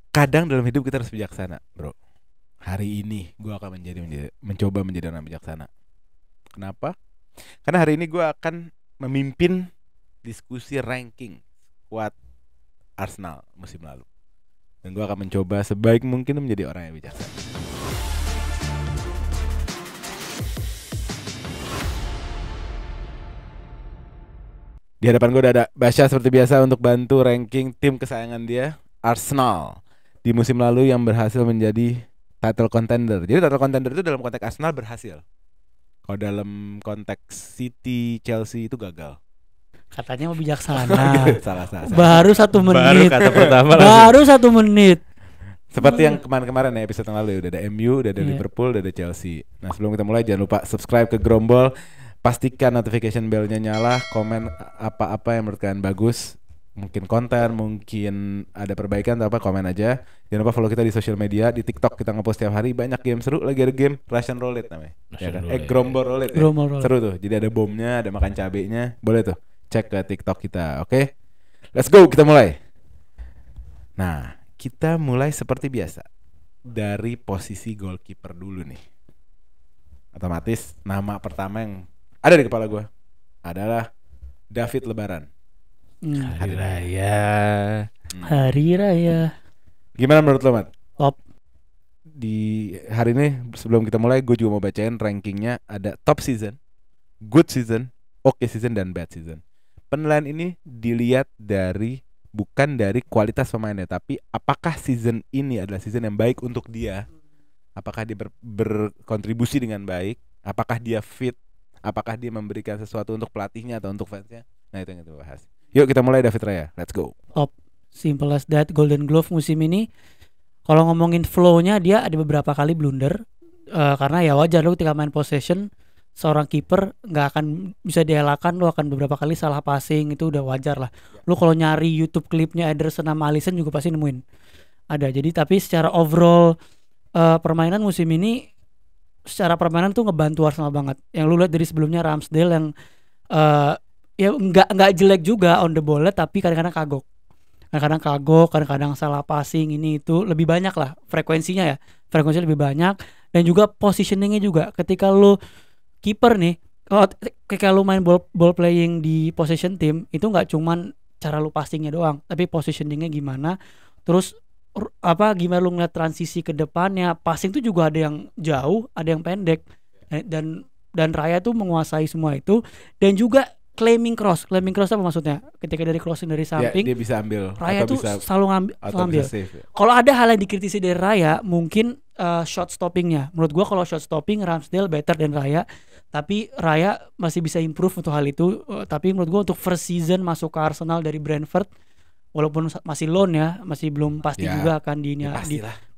kadang dalam hidup kita harus bijaksana, bro. Hari ini gue akan mencoba menjadi orang bijaksana. Kenapa? Karena hari ini gue akan memimpin diskusi ranking squad Arsenal musim lalu. Dan gue akan mencoba sebaik mungkin menjadi orang yang bijaksana. Di hadapan gue udah ada Basya seperti biasa untuk bantu ranking tim kesayangan dia, Arsenal, di musim lalu yang berhasil menjadi title contender. Jadi title contender itu dalam konteks Arsenal berhasil. Kalau dalam konteks City, Chelsea itu gagal. Katanya mau bijaksana. Salah. Baru 1 menit. Baru kata pertama Baru 1 menit. Seperti yang kemarin-kemarin ya, episode yang lalu ya, udah ada MU, udah ada Liverpool, udah ada Chelsea. Nah, sebelum kita mulai jangan lupa subscribe ke Grombol, pastikan notification bell-nya nyala, komen apa-apa yang menurut kalian bagus, mungkin konten, mungkin ada perbaikan atau apa, komen aja. Jangan lupa follow kita di social media, di TikTok kita ngepost tiap hari banyak game seru, lagi ada game Russian Roulette namanya. Ya kan? Grombol Roulette. Ya? Seru tuh. Jadi ada bomnya, ada makan cabenya, boleh tuh. Cek ke TikTok kita, oke? Let's go, kita mulai. Nah, kita mulai seperti biasa dari posisi goalkeeper dulu nih. Otomatis nama pertama yang ada di kepala gue adalah David Lebaran. Hari Raya. Hari Raya. Gimana menurut lo, Mat? Top. Di hari ini sebelum kita mulai, gue juga mau bacain rankingnya. Ada top season, good season, okay season, dan bad season. Penilaian ini dilihat bukan dari kualitas pemainnya, tapi apakah season ini adalah season yang baik untuk dia. Apakah dia berkontribusi dengan baik, apakah dia fit, apakah dia memberikan sesuatu untuk pelatihnya atau untuk fansnya. Nah, itu yang kita bahas. Yuk kita mulai David Raya, let's go. Top, simple as that. Golden Glove musim ini, kalau ngomongin flow-nya, dia ada beberapa kali blunder. Karena ya wajar lu ketika main possession, seorang kiper nggak akan bisa dielakkan, lu akan beberapa kali salah passing, itu udah wajar lah. Lu kalau nyari YouTube klipnya Ederson sama Alisson juga pasti nemuin ada. Jadi tapi secara overall permainan musim ini, secara permainan tuh ngebantu Arsenal banget. Yang lu lihat dari sebelumnya Ramsdale yang ya nggak jelek juga on the ball, tapi kadang-kadang kagok, kadang-kadang salah passing, ini itu lebih banyak lah frekuensinya lebih banyak. Dan juga positioningnya juga, ketika lu kiper nih, ketika lu main ball playing di possession team, itu nggak cuman cara lu passingnya doang, tapi positioningnya gimana, terus gimana lu ngeliat transisi ke depannya. Passing tuh juga ada yang jauh, ada yang pendek, dan Raya tuh menguasai semua itu. Dan juga claiming cross apa maksudnya? Ketika dari crossing dari samping, dia bisa ambil. Raya tuh selalu ngambil. Ya. Kalau ada hal yang dikritisi dari Raya, mungkin shot stoppingnya. Menurut gua kalau shot stopping Ramsdale better dan Raya. Tapi Raya masih bisa improve untuk hal itu. Tapi menurut gua untuk first season masuk ke Arsenal dari Brentford, walaupun masih loan ya, masih belum pasti juga akan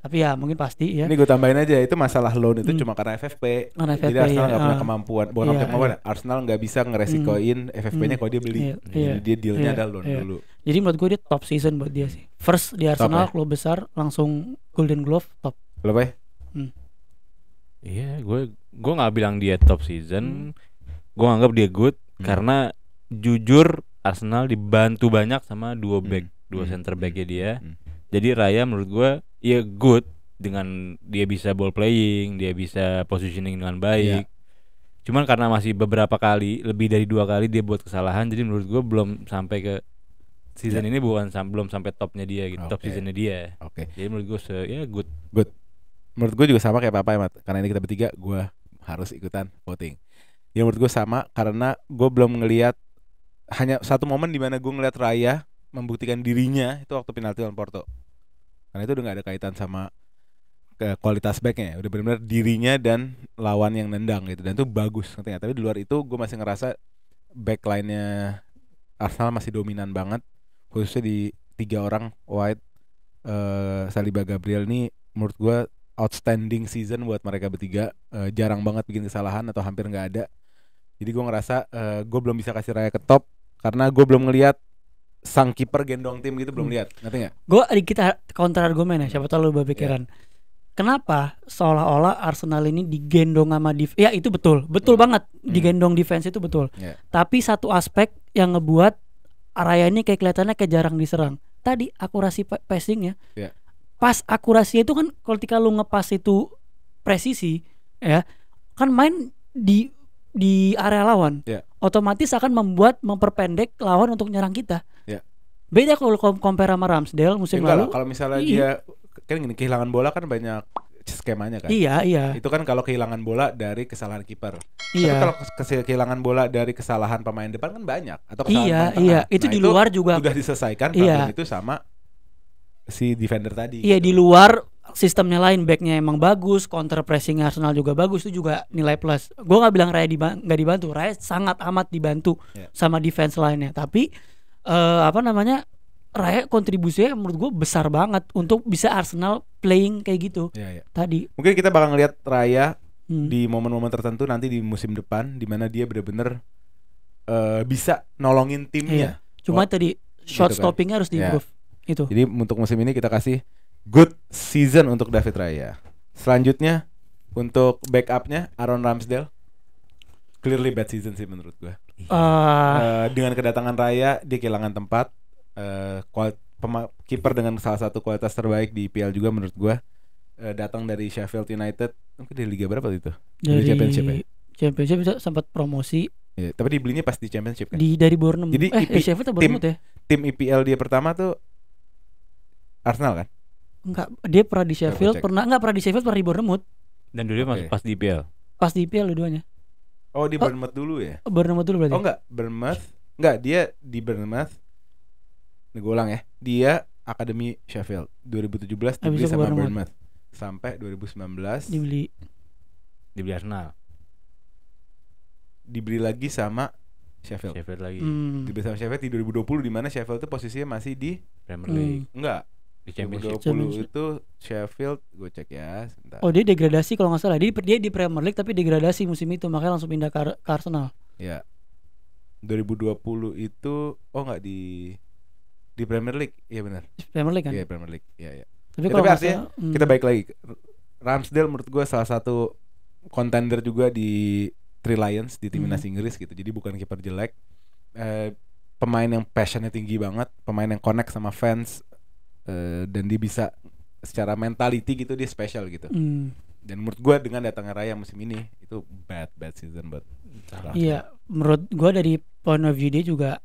tapi ya mungkin pasti ya. Ini gue tambahin aja, itu masalah loan itu cuma karena FFP. Jadi Arsenal nggak punya kemampuan, Arsenal nggak bisa ngeresikoin FFP-nya kalau dia beli. Jadi dia dealnya adalah loan dulu. Jadi menurut gue dia top season buat dia sih. First di Arsenal, klub besar, langsung Golden Glove, top. Lo Pak? Iya, gue nggak bilang dia top season. Gue anggap dia good karena jujur Arsenal dibantu banyak sama dua center backnya dia. Jadi Raya menurut gue ya good, dengan dia bisa ball playing, dia bisa positioning dengan baik. Cuman karena masih beberapa kali, lebih dari 2 kali dia buat kesalahan, jadi menurut gue belum sampai ke season ini, belum sampai topnya dia gitu, top seasonnya dia. Jadi menurut gue good. Menurut gue juga sama kayak Papa ya, Mat. Karena ini kita bertiga, gue harus ikutan voting. Ya menurut gue sama, karena gue belum ngelihat, hanya satu momen di mana gue ngelihat Raya membuktikan dirinya itu waktu penalti lawan Porto. Karena itu udah gak ada kaitan sama kualitas backnya, udah benar-benar dirinya dan lawan yang nendang gitu. Dan itu bagus nantinya. Tapi di luar itu gue masih ngerasa backline-nya Arsenal masih dominan banget, khususnya di 3 orang White, Saliba, Gabriel ini menurut gue outstanding season buat mereka bertiga. Jarang banget bikin kesalahan atau hampir gak ada. Jadi gue ngerasa gue belum bisa kasih Raya ke top karena gue belum ngelihat sang kiper gendong tim gitu, belum lihat. Ngerti gak? Gue kita counter argumen ya, siapa tahu lu berpikiran. Kenapa seolah-olah Arsenal ini digendong sama ya itu betul banget, digendong defense itu betul. Tapi satu aspek yang ngebuat Raya ini kayak kelihatannya kayak jarang diserang. Tadi akurasi passingnya. pas akurasinya itu kan ketika lu ngepas itu presisi ya, kan main di area lawan. Ya. Otomatis akan memperpendek lawan untuk nyerang kita. Ya. Beda kalau compare sama Ramsdale musim Enggak lah, lalu. kalau misalnya Iya. dia kan gini, kehilangan bola kan banyak skemanya kan. Iya. Itu kan kalau kehilangan bola dari kesalahan kiper. Tapi Iya. kalau kehilangan bola dari kesalahan pemain depan kan banyak, atau kesalahan Iya, pemain tengah. iya. Itu di luar juga. Diselesaikan Iya. problem itu sama si defender tadi. Iya, gitu. di luar sistemnya lain, backnya emang bagus, counter pressing Arsenal juga bagus, itu juga nilai plus. Gue nggak bilang Raya nggak dibantu, Raya sangat amat dibantu Yeah. sama defense lainnya. Tapi Raya kontribusinya menurut gue besar banget untuk bisa Arsenal playing kayak gitu Iya, iya. tadi. Mungkin kita bakal ngelihat Raya Hmm. di momen-momen tertentu nanti di musim depan, di mana dia benar-benar bisa nolongin timnya. Cuma tadi shot gitu kan. stoppingnya harus di-improve. Itu. Jadi untuk musim ini kita kasih good season untuk David Raya. Selanjutnya untuk backupnya Aaron Ramsdale, clearly bad season sih menurut gue. Dengan kedatangan Raya dia kehilangan tempat. Kiper dengan salah satu kualitas terbaik di IPL juga menurut gue. Datang dari Sheffield United, mungkin dari liga berapa itu? Dari Championship ya. Championship bisa sempat promosi Ya, tapi dibelinya pas di Championship kan. dari Bournemouth. Jadi Sheffield atau Bournemouth ya? Tim IPL dia pertama tuh Arsenal kan? Enggak, dia pernah di Sheffield, cek. pernah di Sheffield, pernah di Bournemouth. Dan dulu dia masuk Oke. pas di IPL. Pas di IPL dua-duanya. Oh di Bournemouth dulu ya? Bournemouth dulu berarti. Oh enggak, Bournemouth. Enggak, dia di Bournemouth. Nih gue ulang ya. Dia Akademi Sheffield 2017 dibeli Habis itu sama Bournemouth. Bournemouth. Sampai 2019 Dibeli. Arsenal. dibeli lagi sama Sheffield. Sheffield lagi. Dibeli sama Sheffield di 2020 di mana Sheffield itu posisinya masih di Premier League. enggak. Di Championship. 2020 itu Sheffield, gue cek ya sebentar. Oh, dia degradasi kalau nggak salah. Dia di Premier League tapi degradasi musim itu, makanya langsung pindah ke Arsenal. Ya. 2020 itu enggak di Premier League. Iya benar. Premier League kan. Iya Premier League. Iya ya. Tapi Ya, kalau tapi nggak artinya salah, kita balik lagi. Ramsdale menurut gue salah satu contender juga di Three Lions di timnas Inggris gitu. Jadi bukan kiper jelek. Pemain yang passionnya tinggi banget, pemain yang connect sama fans, dan dia bisa secara mentality gitu dia special gitu. Dan menurut gue dengan datangnya Raya musim ini itu bad season buat Ramsdale. Iya, menurut gua dari point of view dia juga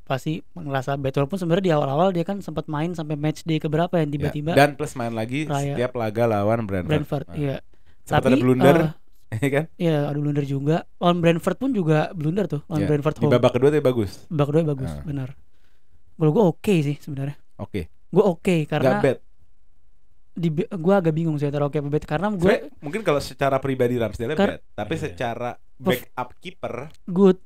pasti ngerasa bad, walaupun sebenarnya di awal-awal dia kan sempat main sampai match day keberapa yang tiba-tiba Dan plus main lagi Raya. setiap laga lawan Brentford. iya. Sempat ada Tapi, blunder, ya kan? Iya, ada blunder juga. Lawan Brentford pun juga blunder tuh. Lawan Iya. Brentford Di home. babak kedua tapi bagus. Babak kedua bagus, benar. Kalau gue oke sih sebenarnya. Oke. Gue oke Gak karena bad. gue agak bingung sih antara oke apa bad, karena gue Sebenarnya mungkin kalau secara pribadi Ramsdale bad, tapi Iya. secara backup kiper good.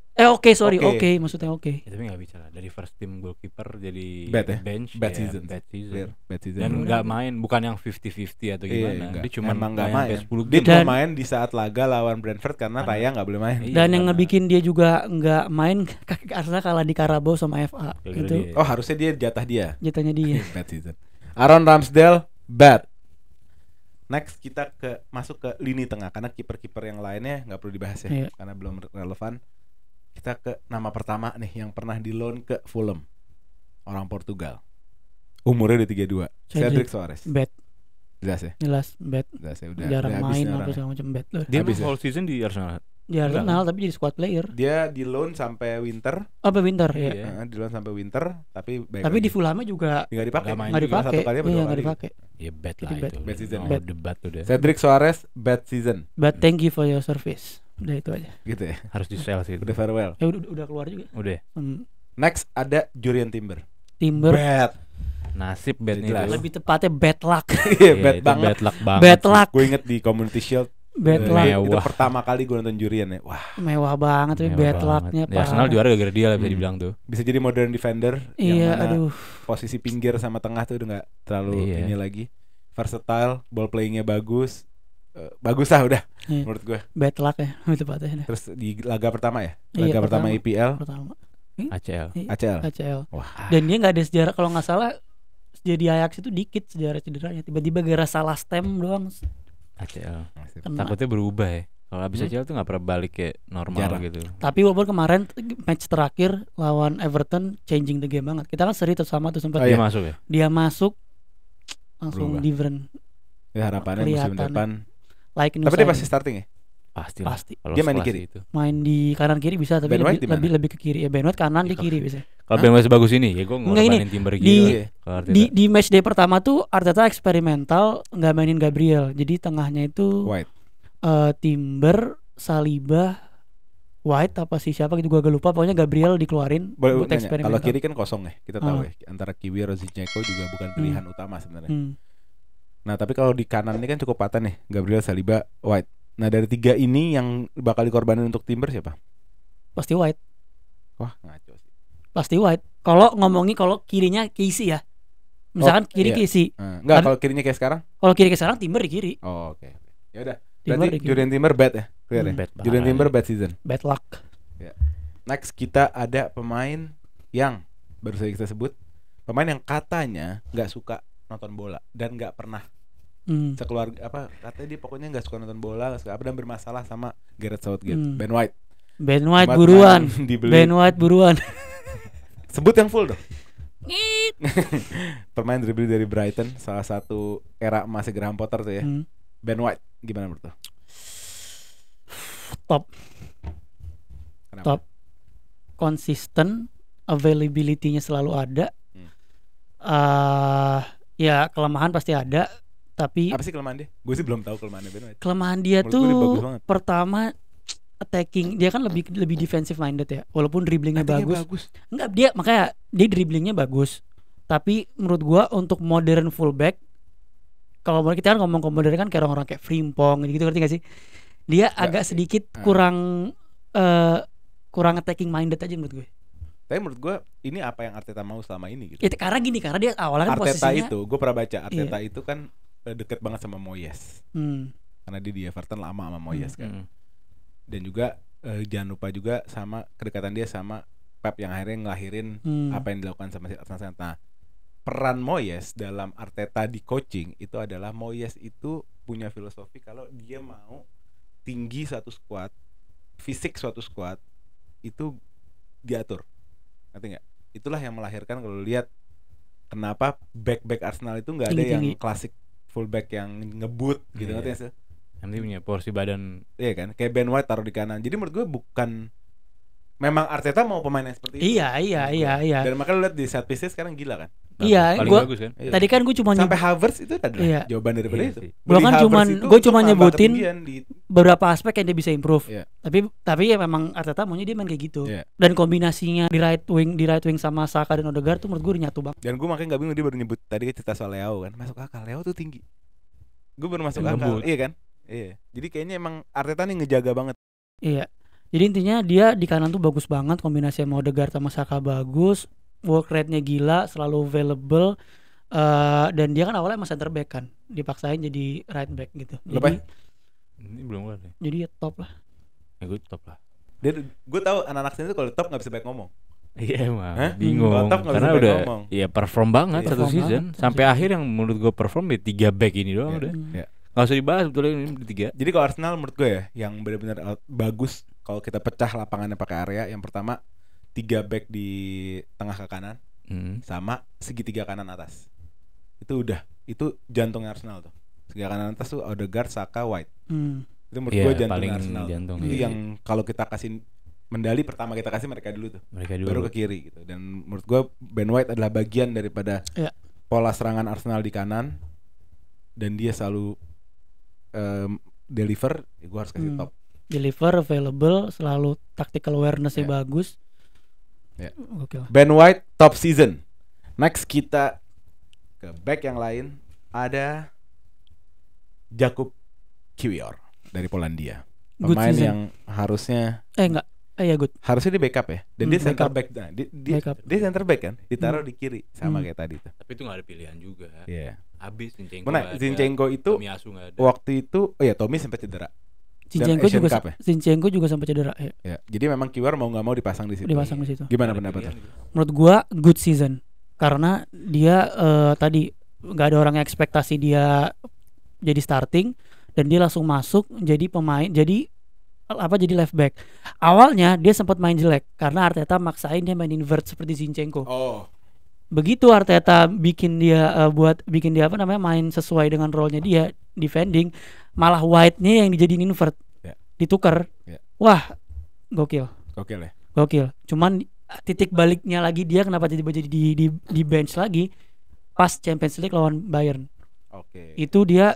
Sorry, Oke. maksudnya oke. Ya, tapi nggak bisa lah dari first team goalkeeper jadi Bad ya? bench. Bad ya, season. Bad season. clear, bad season. Dan nggak main, bukan yang 50-50 atau Iya, gimana. enggak. Dia cuma Emang nggak main. 10 Dia game. cuma Dan- main di saat laga lawan Brentford karena Karena- Raya nggak boleh main. Iya, Dan yang karena- ngebikin dia juga nggak main Arsenal kalah di Carabao sama FA. Gara-gara Itu dia. Oh harusnya dia jatah dia. jatahnya dia. Bad season. Aaron Ramsdale bad. Next kita masuk ke lini tengah karena kiper-kiper yang lainnya nggak perlu dibahas ya, Iya. karena belum relevan. Kita ke nama pertama nih yang pernah di loan ke Fulham, orang Portugal. Umurnya udah 32. Cedric Soares. Bad, Jelas ya? jelas bad. Jelas ya udah. Jarang udah habis main nih apa orang. segala macam bad loh. Dia Habis emang ya? all season di Arsenal. Di Arsenal tapi jadi squad player. Dia di loan sampai winter. Apa winter ya? Iya. Di loan sampai winter, tapi baik Tapi lagi. di Fulham juga nggak dipakai. Nggak main nggak juga. dipakai. Satu kali apa Iya, dua nggak kali? dipakai. Ya bad Jadi lah bad. itu. Bad season. No Bad. debat tuh deh. Cedric Soares bad season, But thank you for your service. Udah itu aja. gitu ya. Harus di sell sih. Udah farewell. Udah keluar juga. Udah. Next ada Jurriën Timber. Timber Bad. Nasib badnya Jelas. itu. lebih tepatnya bad luck. Iya, Iya, bad itu banget. Bad luck banget. Bad sih. luck. Gue inget di Community Shield. Bad itu- luck. Itu Mewah. pertama kali gue nonton Jurriën ya. Wah, Mewah banget tapi Mewah bad banget. lucknya Ya, Arsenal parah. juara gara-gara dia lah bisa Hmm. dibilang tuh. bisa jadi modern defender Iya, yang mana aduh. posisi pinggir sama tengah tuh udah nggak terlalu Iya. ini lagi. Versatile, ball playingnya bagus. Bagus lah udah Iya. menurut gue. Bad luck ya lebih tepatnya. Terus di laga pertama ya, Iya, laga pertama pertama. IPL Pertama ACL. ACL. ACL. Wah, Dan dia nggak ada sejarah, kalau nggak salah jadi Ajax itu dikit sejarah cederanya. Tiba-tiba gara salah stem doang ACL. kena. Takutnya berubah ya. Kalau habis ACL tuh nggak pernah balik kayak normal Jarang. gitu. Tapi walaupun kemarin match terakhir lawan Everton changing the game banget. Kita kan seri tuh sama tuh sempat. Oh, Dia iya. masuk ya. Dia masuk langsung Berubah. different Ya, harapannya musim Kelihatan. depan. like new Tapi dia signing. pasti starting ya. Pasti. Pasti. Kalau Dia main di sekelas kiri? itu. Main di kanan kiri bisa tapi Ben White lebih, di mana? lebih ke kiri ya. Ben White kanan di kiri bisa. Kalau Ben White sebagus ini ya gue Enggak, ini ngorbanin Timber di- gila. Iya. Kalau Arteta. Di match day pertama tuh Arteta eksperimental nggak mainin Gabriel. Jadi tengahnya itu White. Timber, Saliba, White apa sih siapa gitu gua agak lupa. Pokoknya Gabriel dikeluarin Boleh buat nanya, eksperimental. kalau kiri kan kosong ya, kita tahu Ah. ya. Antara Kiwior atau Zinchenko juga bukan pilihan utama sebenarnya. Hmm. Nah, tapi kalau di kanan ini kan cukup paten nih, Gabriel, Saliba, White. Nah, dari 3 ini yang bakal dikorbanin untuk Timber siapa? Pasti White. Wah, ngaco sih. Pasti White. Kalau ngomongin kalau kirinya Casey ya. Misalkan Oh, kiri iya. Casey. Enggak, Tapi- kalau kirinya kayak sekarang? Kalau kiri ke sekarang Timber di kiri. Oh, oke. Ya udah. Timber Berarti di kiri. Julian Timber bad ya? Clear ya? Bad Julian parah Timber ya. bad season. Bad luck. Next kita ada pemain yang baru saja kita sebut, pemain yang katanya nggak suka nonton bola dan nggak pernah sekeluarga apa katanya dia pokoknya nggak suka nonton bola, nggak suka apa dan bermasalah sama Gareth Southgate. Ben White. Ben White Cuma buruan. main dibeli. Ben White buruan. Sebut yang full dong. Pemain dribble dari Brighton, salah satu era emasnya Graham Potter tuh ya. Ben White gimana menurut lo? Top. Kenapa? Top. Konsisten, availability-nya selalu ada. Ya kelemahan pasti ada, tapi Apa sih kelemahan dia? Gue sih belum tahu kelemahannya Ben White. kelemahan dia Menurut gue dia bagus tuh banget. pertama attacking, dia kan lebih defensive minded ya. Walaupun dribblingnya Artinya bagus. Enggak, makanya dia dribblingnya bagus. Tapi menurut gua untuk modern fullback, kalau kita kan ngomong ke modern kan kayak orang-orang kayak Frimpong gitu, ngerti gak sih? Dia agak sedikit kurang attacking minded aja menurut gue. Tapi menurut gue ini apa yang Arteta mau selama ini gitu. Ya, karena dia awalnya kan Arteta posisinya itu, gue pernah baca Arteta itu kan deket banget sama Moyes. Hmm. Karena dia di Everton lama sama Moyes kan. Mm. Dan juga jangan lupa juga sama kedekatan dia sama Pep yang akhirnya ngelahirin apa yang dilakukan sama Arsenal. Nah, peran Moyes dalam Arteta di coaching itu adalah Moyes itu punya filosofi kalau dia mau tinggi suatu squad, fisik suatu squad itu diatur. Ngerti nggak? Itulah yang melahirkan kalau lihat kenapa back Arsenal itu nggak ada yang Tinggi-tinggi. klasik fullback yang ngebut gitu, Iya. ngerti nggak sih? Yang penting punya porsi badan. Iya kan, kayak Ben White taruh di kanan. Jadi menurut gue bukan, memang Arteta mau pemain yang seperti itu. Iya. Dan makanya lu lihat di set piece sekarang gila kan. Iya, Paling gua- bagus kan. Iya. Tadi kan gue cuma Sampai Havertz itu adalah Iya. jawaban daripada Iya itu. sih. Gua kan Havertz cuman- itu gua cuma untuk nyebutin ketinggian di beberapa aspek yang dia bisa improve. Iya. Tapi ya memang Arteta maunya dia main kayak gitu. Iya. Dan kombinasinya di right wing sama Saka dan Odegaard tuh menurut gue udah nyatu banget. Dan gue makanya gak bingung dia baru nyebut tadi cerita soal Leo kan. Masuk akal, Leo tuh tinggi. Gue baru masuk Yang akal. lembut. Iya kan? Iya. Jadi kayaknya emang Arteta nih ngejaga banget. Iya. Jadi intinya dia di kanan tuh bagus banget, kombinasi sama Odegaard sama Saka bagus, work rate-nya gila, selalu available. Dan dia kan awalnya emang center back kan, dipaksain jadi right back gitu. Lepas? Ini belum keluar deh. Jadi ya top lah. Ya gue top lah. Gue tahu anak-anak sini tuh kalau top nggak bisa baik ngomong. Iya emang Hah? bingung Kalau top nggak karena bisa udah ngomong. ya perform banget Iya. satu Perform season banget, sampai satu akhir yang menurut gue perform ya 3 back ini doang Iya. udah. Iya. Gak usah dibahas sebetulnya ini 3. Jadi kalau Arsenal menurut gue ya yang benar-benar bagus kalau kita pecah lapangannya pakai area, yang pertama 3 back di tengah ke kanan sama segitiga kanan atas. Itu udah, itu jantungnya Arsenal tuh. Segitiga kanan atas tuh Odegaard, Saka, White. Itu menurut Iya, gue jantungnya paling Arsenal. jantung, Itu iya. yang kalau kita kasih medali pertama kita kasih mereka dulu tuh. Mereka Baru dulu. ke kiri gitu. Dan menurut gue Ben White adalah bagian daripada Iya. pola serangan Arsenal di kanan. Dan dia selalu deliver, ya gue harus kasih top. Deliver, available, selalu tactical awareness-nya Iya. bagus. Iya. Oke lah. Ben White top season. Next kita ke back yang lain, ada Jakub Kiwior dari Polandia. Good Pemain season. yang harusnya Enggak. Ya good. dia backup ya. Dan dia center backup. back. Nah, dia center back kan, ditaruh di kiri sama kayak tadi tuh. Tapi itu gak ada pilihan juga. Iya. Habis Zinchenko. Mana Zinchenko itu Tomiyasu gak ada. waktu itu Tommy sempat cedera. Zinchenko Asian juga Cup ya? Zinchenko juga sampai cedera ya. Ya, jadi memang Kiwior mau nggak mau dipasang di situ. Dipasang di situ. Gimana Ada pendapatnya? pilihan gitu. Menurut gua good season karena dia tadi nggak ada orang yang ekspektasi dia jadi starting dan dia langsung masuk jadi pemain jadi left back. Awalnya dia sempat main jelek karena Arteta maksain dia main invert seperti Zinchenko. Oh, begitu Arteta bikin dia bikin dia main sesuai dengan role-nya dia defending, malah White-nya yang dijadiin invert. Ya. Ditukar. Ya. Wah, gokil. Gokil ya. Gokil. Cuman titik baliknya lagi dia kenapa tiba-tiba jadi di bench lagi pas Champions League lawan Bayern. Oke. Itu dia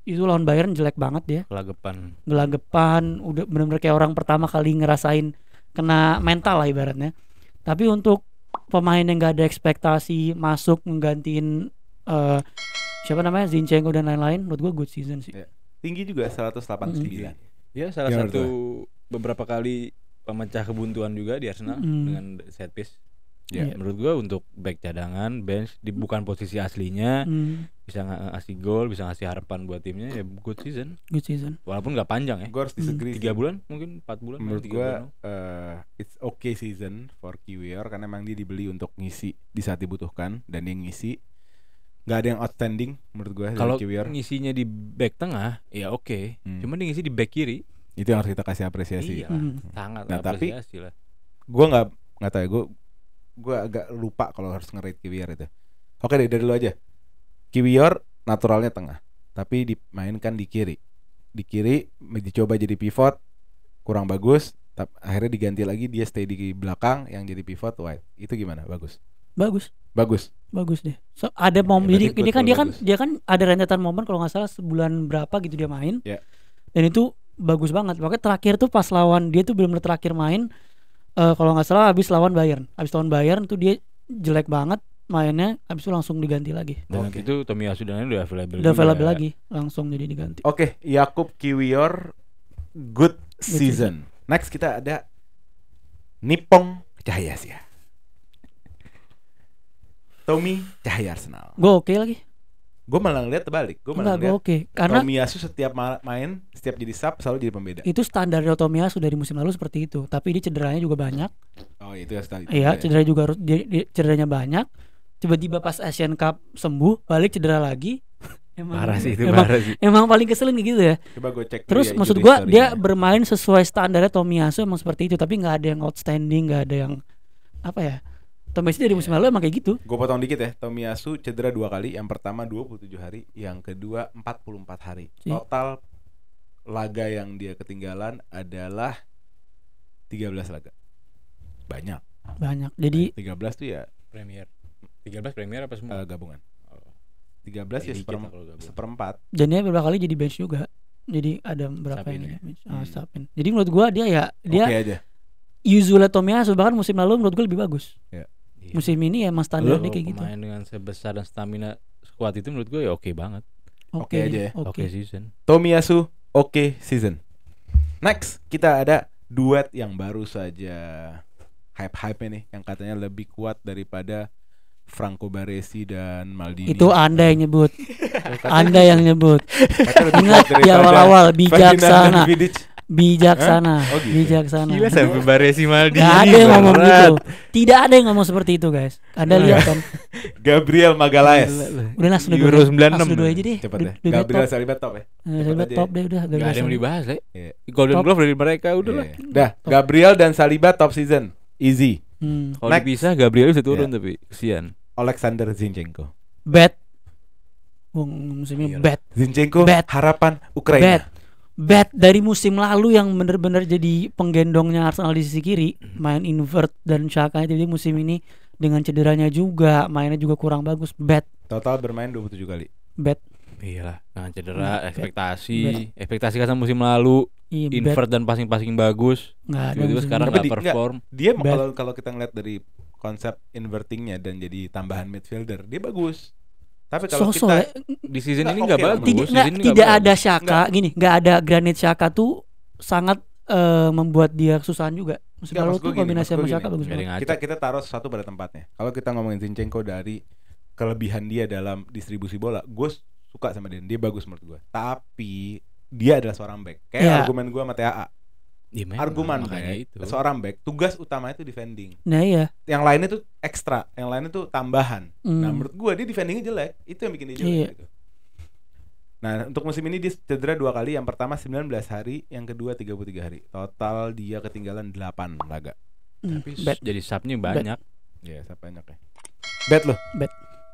itu lawan Bayern jelek banget dia. Gelagapan, udah benar-benar kayak orang pertama kali ngerasain kena mental lah ibaratnya. Tapi untuk pemain yang gak ada ekspektasi masuk menggantiin siapa namanya Zinchenko dan lain-lain, menurut gue good season sih. Ya. Tinggi juga 189. Ya salah Gimana satu beberapa kali pemecah kebuntuan juga di Arsenal dengan set piece. Ya, menurut gua untuk back cadangan bench bukan posisi aslinya, bisa ngasih gol, bisa ngasih harapan buat timnya, ya good season. Walaupun nggak panjang ya. Gue harus disagree 3 bulan mungkin 4 bulan. Menurut gue it's okay season for Kiwior karena emang dia dibeli untuk ngisi di saat dibutuhkan dan dia ngisi. Nggak ada yang outstanding menurut gue. Kalau ngisinya di back tengah ya oke. Cuman dia ngisi di back kiri, itu yang harus kita kasih apresiasi. Iya, sangat apresiasi lah. Gue nggak tahu ya, gue agak lupa kalau harus nge-rate Kiwior itu. Oke deh, dari lu aja. Kiwior naturalnya tengah, tapi dimainkan di kiri. Di kiri dicoba jadi pivot, kurang bagus. Akhirnya diganti lagi, dia stay di belakang yang jadi pivot White. Itu gimana? Bagus deh. So, ada momen jadi ini kan dia kan ada rentetan momen kalau nggak salah sebulan berapa gitu dia main. Yeah. Dan itu bagus banget. Makanya terakhir tuh pas lawan dia tuh benar-benar terakhir main. Kalau nggak salah habis lawan Bayern tuh dia jelek banget mainnya, habis itu langsung diganti lagi. Dan itu Tomiyasu dan udah available lagi, langsung jadi diganti. Oke, Jakub Kiwior good season. Next kita ada Nipong Cahaya. Tommy Cahaya Arsenal. Gue oke lagi. Gue malah ngeliat terbalik. Gue malah ngeliat karena Tomiyasu setiap main, setiap jadi sub selalu jadi pembeda. Itu standar Tomiyasu dari musim lalu seperti itu. Tapi dia cederanya juga banyak. Oh itu ya standar. Iya, cederanya juga cederanya banyak. Tiba-tiba pas Asian Cup sembuh, balik cedera lagi. Parah sih. Emang paling keselin gitu ya. Coba gue cek. Terus maksud gue dia bermain sesuai standarnya Tomiyasu emang seperti itu. Tapi nggak ada yang outstanding, nggak ada yang apa ya. Tomiyasu dari musim lalu emang kayak gitu. Gue potong dikit ya. Tomiyasu cedera 2 kali. Yang pertama 27 hari, yang kedua 44 hari. Total laga yang dia ketinggalan adalah 13 laga. Banyak. Jadi 13 tuh ya Premier. 13 Premier apa semua? Gabungan. 13 ya seperempat. Dan dia beberapa kali jadi bench juga. Jadi ada berapa yang Sapin. Jadi menurut gue dia okay aja. Usually Tomiyasu bahkan musim lalu menurut gue lebih bagus. Ya. Musim ini emang standar dia kayak gitu. Pemain dengan sebesar dan stamina squad itu menurut gue ya oke banget. Oke aja ya. Oke season. Tomiyasu oke season. Next kita ada duet yang baru saja hype nih, yang katanya lebih kuat daripada Franco Baresi dan Maldini. Itu Anda yang nyebut. Ingat di awal-awal bijaksana. Bijaksana. Gila sampai Baresi Maldini. Gak ada yang ngomong gitu. Tidak ada yang ngomong seperti itu guys. Anda lihat kan. Gabriel Magalhaes. Udah lah sudah Euro 96 aja deh. Cepet deh. Gabriel Saliba top ya. Saliba top deh udah. Gak ada yang dibahas ya. Golden Glove dari mereka udah lah. Dah, Gabriel dan Saliba top season. Easy. Kalau dipisah Gabriel bisa turun tapi kesian. Alexander Zinchenko. Bad. Musim ini bad. Zinchenko harapan Ukraina. Bad dari musim lalu yang benar-benar jadi penggendongnya Arsenal di sisi kiri, main invert dan Xhaka itu musim ini dengan cederanya juga, mainnya juga kurang bagus. Bad. Total bermain 27 kali. Bad. Iyalah, dengan cedera, ekspektasi kan musim lalu, invert dan passing bagus. Tiba-tiba sekarang nggak perform. Dia kalau kita ngeliat dari konsep invertingnya dan jadi tambahan midfielder, dia bagus. Tapi kalau kita di season ini nggak bagus. Tidak ada Xhaka, nggak ada Granit Xhaka tuh sangat membuat dia kesusahan juga. Musim lalu tuh kombinasi sama Xhaka bagus banget. Kita taruh sesuatu pada tempatnya. Kalau kita ngomongin Zinchenko dari kelebihan dia dalam distribusi bola, gue suka sama dia bagus menurut gue. Tapi dia adalah seorang back. Kayak argumen gue sama TAA. Argumen back, seorang back tugas utamanya itu defending. Nah iya. Yang lainnya tuh ekstra, yang lainnya tuh tambahan. Nah menurut gue dia defendingnya jelek, itu yang bikin dia jelek gitu. Nah untuk musim ini dia cedera 2 kali. Yang pertama 19 hari, yang kedua 33 hari. Total dia ketinggalan 8 laga. Tapi jadi subnya banyak. Iya, siapa banyak ya. Bet lo.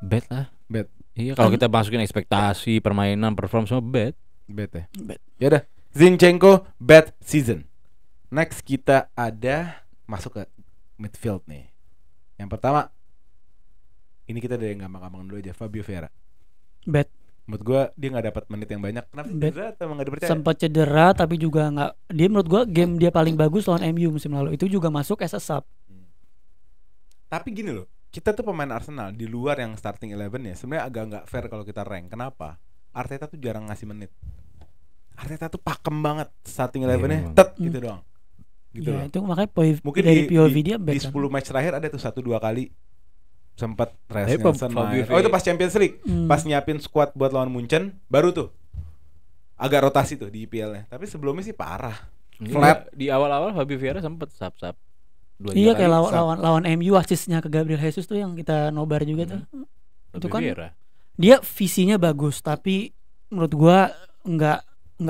Bet lah. Bet. Iya, kalau kita masukin ekspektasi, permainan, perform semua bet. Bet ya. Bet. Ya udah, Zinchenko bad season. Next kita ada masuk ke midfield nih. Yang pertama, ini kita dari yang gampang-gampang dulu aja, Fabio Vieira. Bet. Menurut gua dia nggak dapat menit yang banyak. Kenapa Bet. cedera atau emang nggak dipercaya? Sempat cedera tapi juga nggak. Dia menurut gua game dia paling bagus lawan MU musim lalu itu juga masuk as a sub. Tapi gini loh, kita tuh pemain Arsenal di luar yang starting 11 ya, sebenarnya agak nggak fair kalau kita rank. Kenapa? Arteta tuh jarang ngasih menit. Arteta tuh pakem banget starting 11-nya, memang. gitu doang. Gitu Ya, loh. itu makanya Mungkin dari POV di dia bet. 10 match terakhir ada tuh 1-2 kali sempat Reiss Tapi Nelson Fabio main. Oh itu pas Champions League, Hmm. pas nyiapin squad buat lawan Munchen, baru tuh agak rotasi tuh di IPL-nya. Tapi sebelumnya sih parah. Flat. Di awal-awal Fabio Vieira sempet sub-sub. 2 Iya kali kayak sub. lawan MU asisnya ke Gabriel Jesus tuh yang kita nobar juga tuh. Itu Fabio kan Vieira. dia visinya bagus tapi menurut gua nggak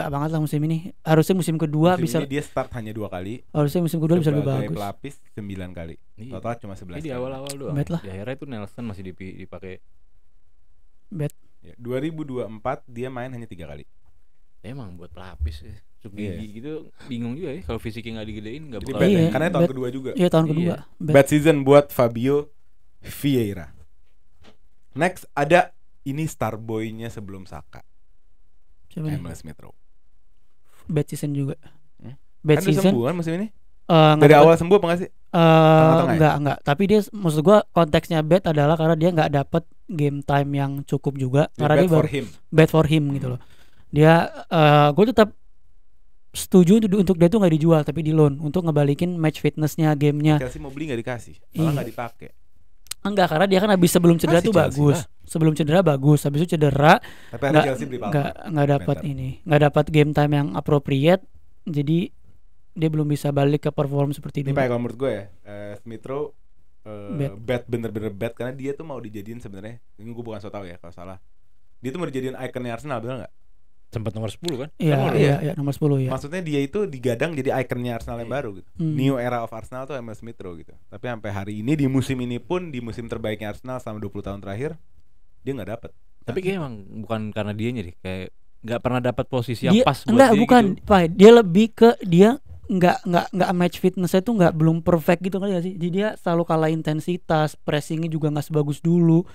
banget lah musim ini. Harusnya musim kedua Musim bisa ini dia start hanya 2 kali. harusnya musim kedua bisa lebih Sebagai bagus. pelapis 9 kali. Iya. Total cuma 11 Ini di kali. awal-awal doang. Bet lah. Di akhirnya itu Nelson masih dipakai. Bet. Ya, 2024 dia main hanya 3 kali. Emang buat pelapis ya. Cuk Iya. gigi gitu bingung juga ya kalau fisiknya nggak digedein nggak Jadi bakal. bad Iya, ya, karena tahun bad. kedua juga. Iya tahun Iya. kedua. Bet. Bad season buat Fabio Vieira. Next ada ini star boy-nya sebelum Saka, Siapa nih? Emil Smith Rowe. Bad season juga. Hmm? Bad Kan udah season. sembuh kan musim ini? nggak Dari dapat- awal sembuh apa enggak sih? Tengah-tengah ya? enggak. Tapi dia maksud gua konteksnya bad adalah karena dia nggak dapat game time yang cukup juga. Karena Bad dia for baru him. bad for him gitu loh. Dia gue tetap setuju untuk dia tuh nggak dijual tapi di loan untuk ngebalikin match fitnessnya gamenya. Chelsea mau beli nggak dikasih, malah Iya. nggak dipakai. Enggak karena dia kan habis sebelum cedera Masih tuh Chelsea bagus. lah. Sebelum cedera bagus, habis itu cedera Tapi akhirnya Chelsea beli Palmer. nggak dapat Better. nggak dapat game time yang appropriate. Jadi dia belum bisa balik ke perform seperti Ini dulu. Pak kalau menurut gue ya, Smith Rowe Bad. bad, bener-bener bad karena dia tuh mau dijadiin sebenarnya. Ini gue bukan so tau ya kalau salah. Dia tuh mau dijadiin ikonnya Arsenal, bener nggak? Sempat nomor 10 kan? Iya, Kan iya, nomor 10 ya. Maksudnya dia itu digadang jadi ikonnya Arsenal yang baru gitu. Hmm. New era of Arsenal tuh Emil Smith Rowe gitu. Tapi sampai hari ini di musim ini pun, di musim terbaiknya Arsenal selama 20 tahun terakhir, dia nggak dapet. Tapi kayak emang bukan karena dianya deh, kayak nggak pernah dapat posisi yang Dia pas buat enggak dia bukan, gitu. Pak. Dia lebih ke dia nggak match fitnessnya tuh nggak belum perfect gitu kan ya sih. Jadi dia selalu kalah intensitas, pressingnya juga nggak sebagus dulu.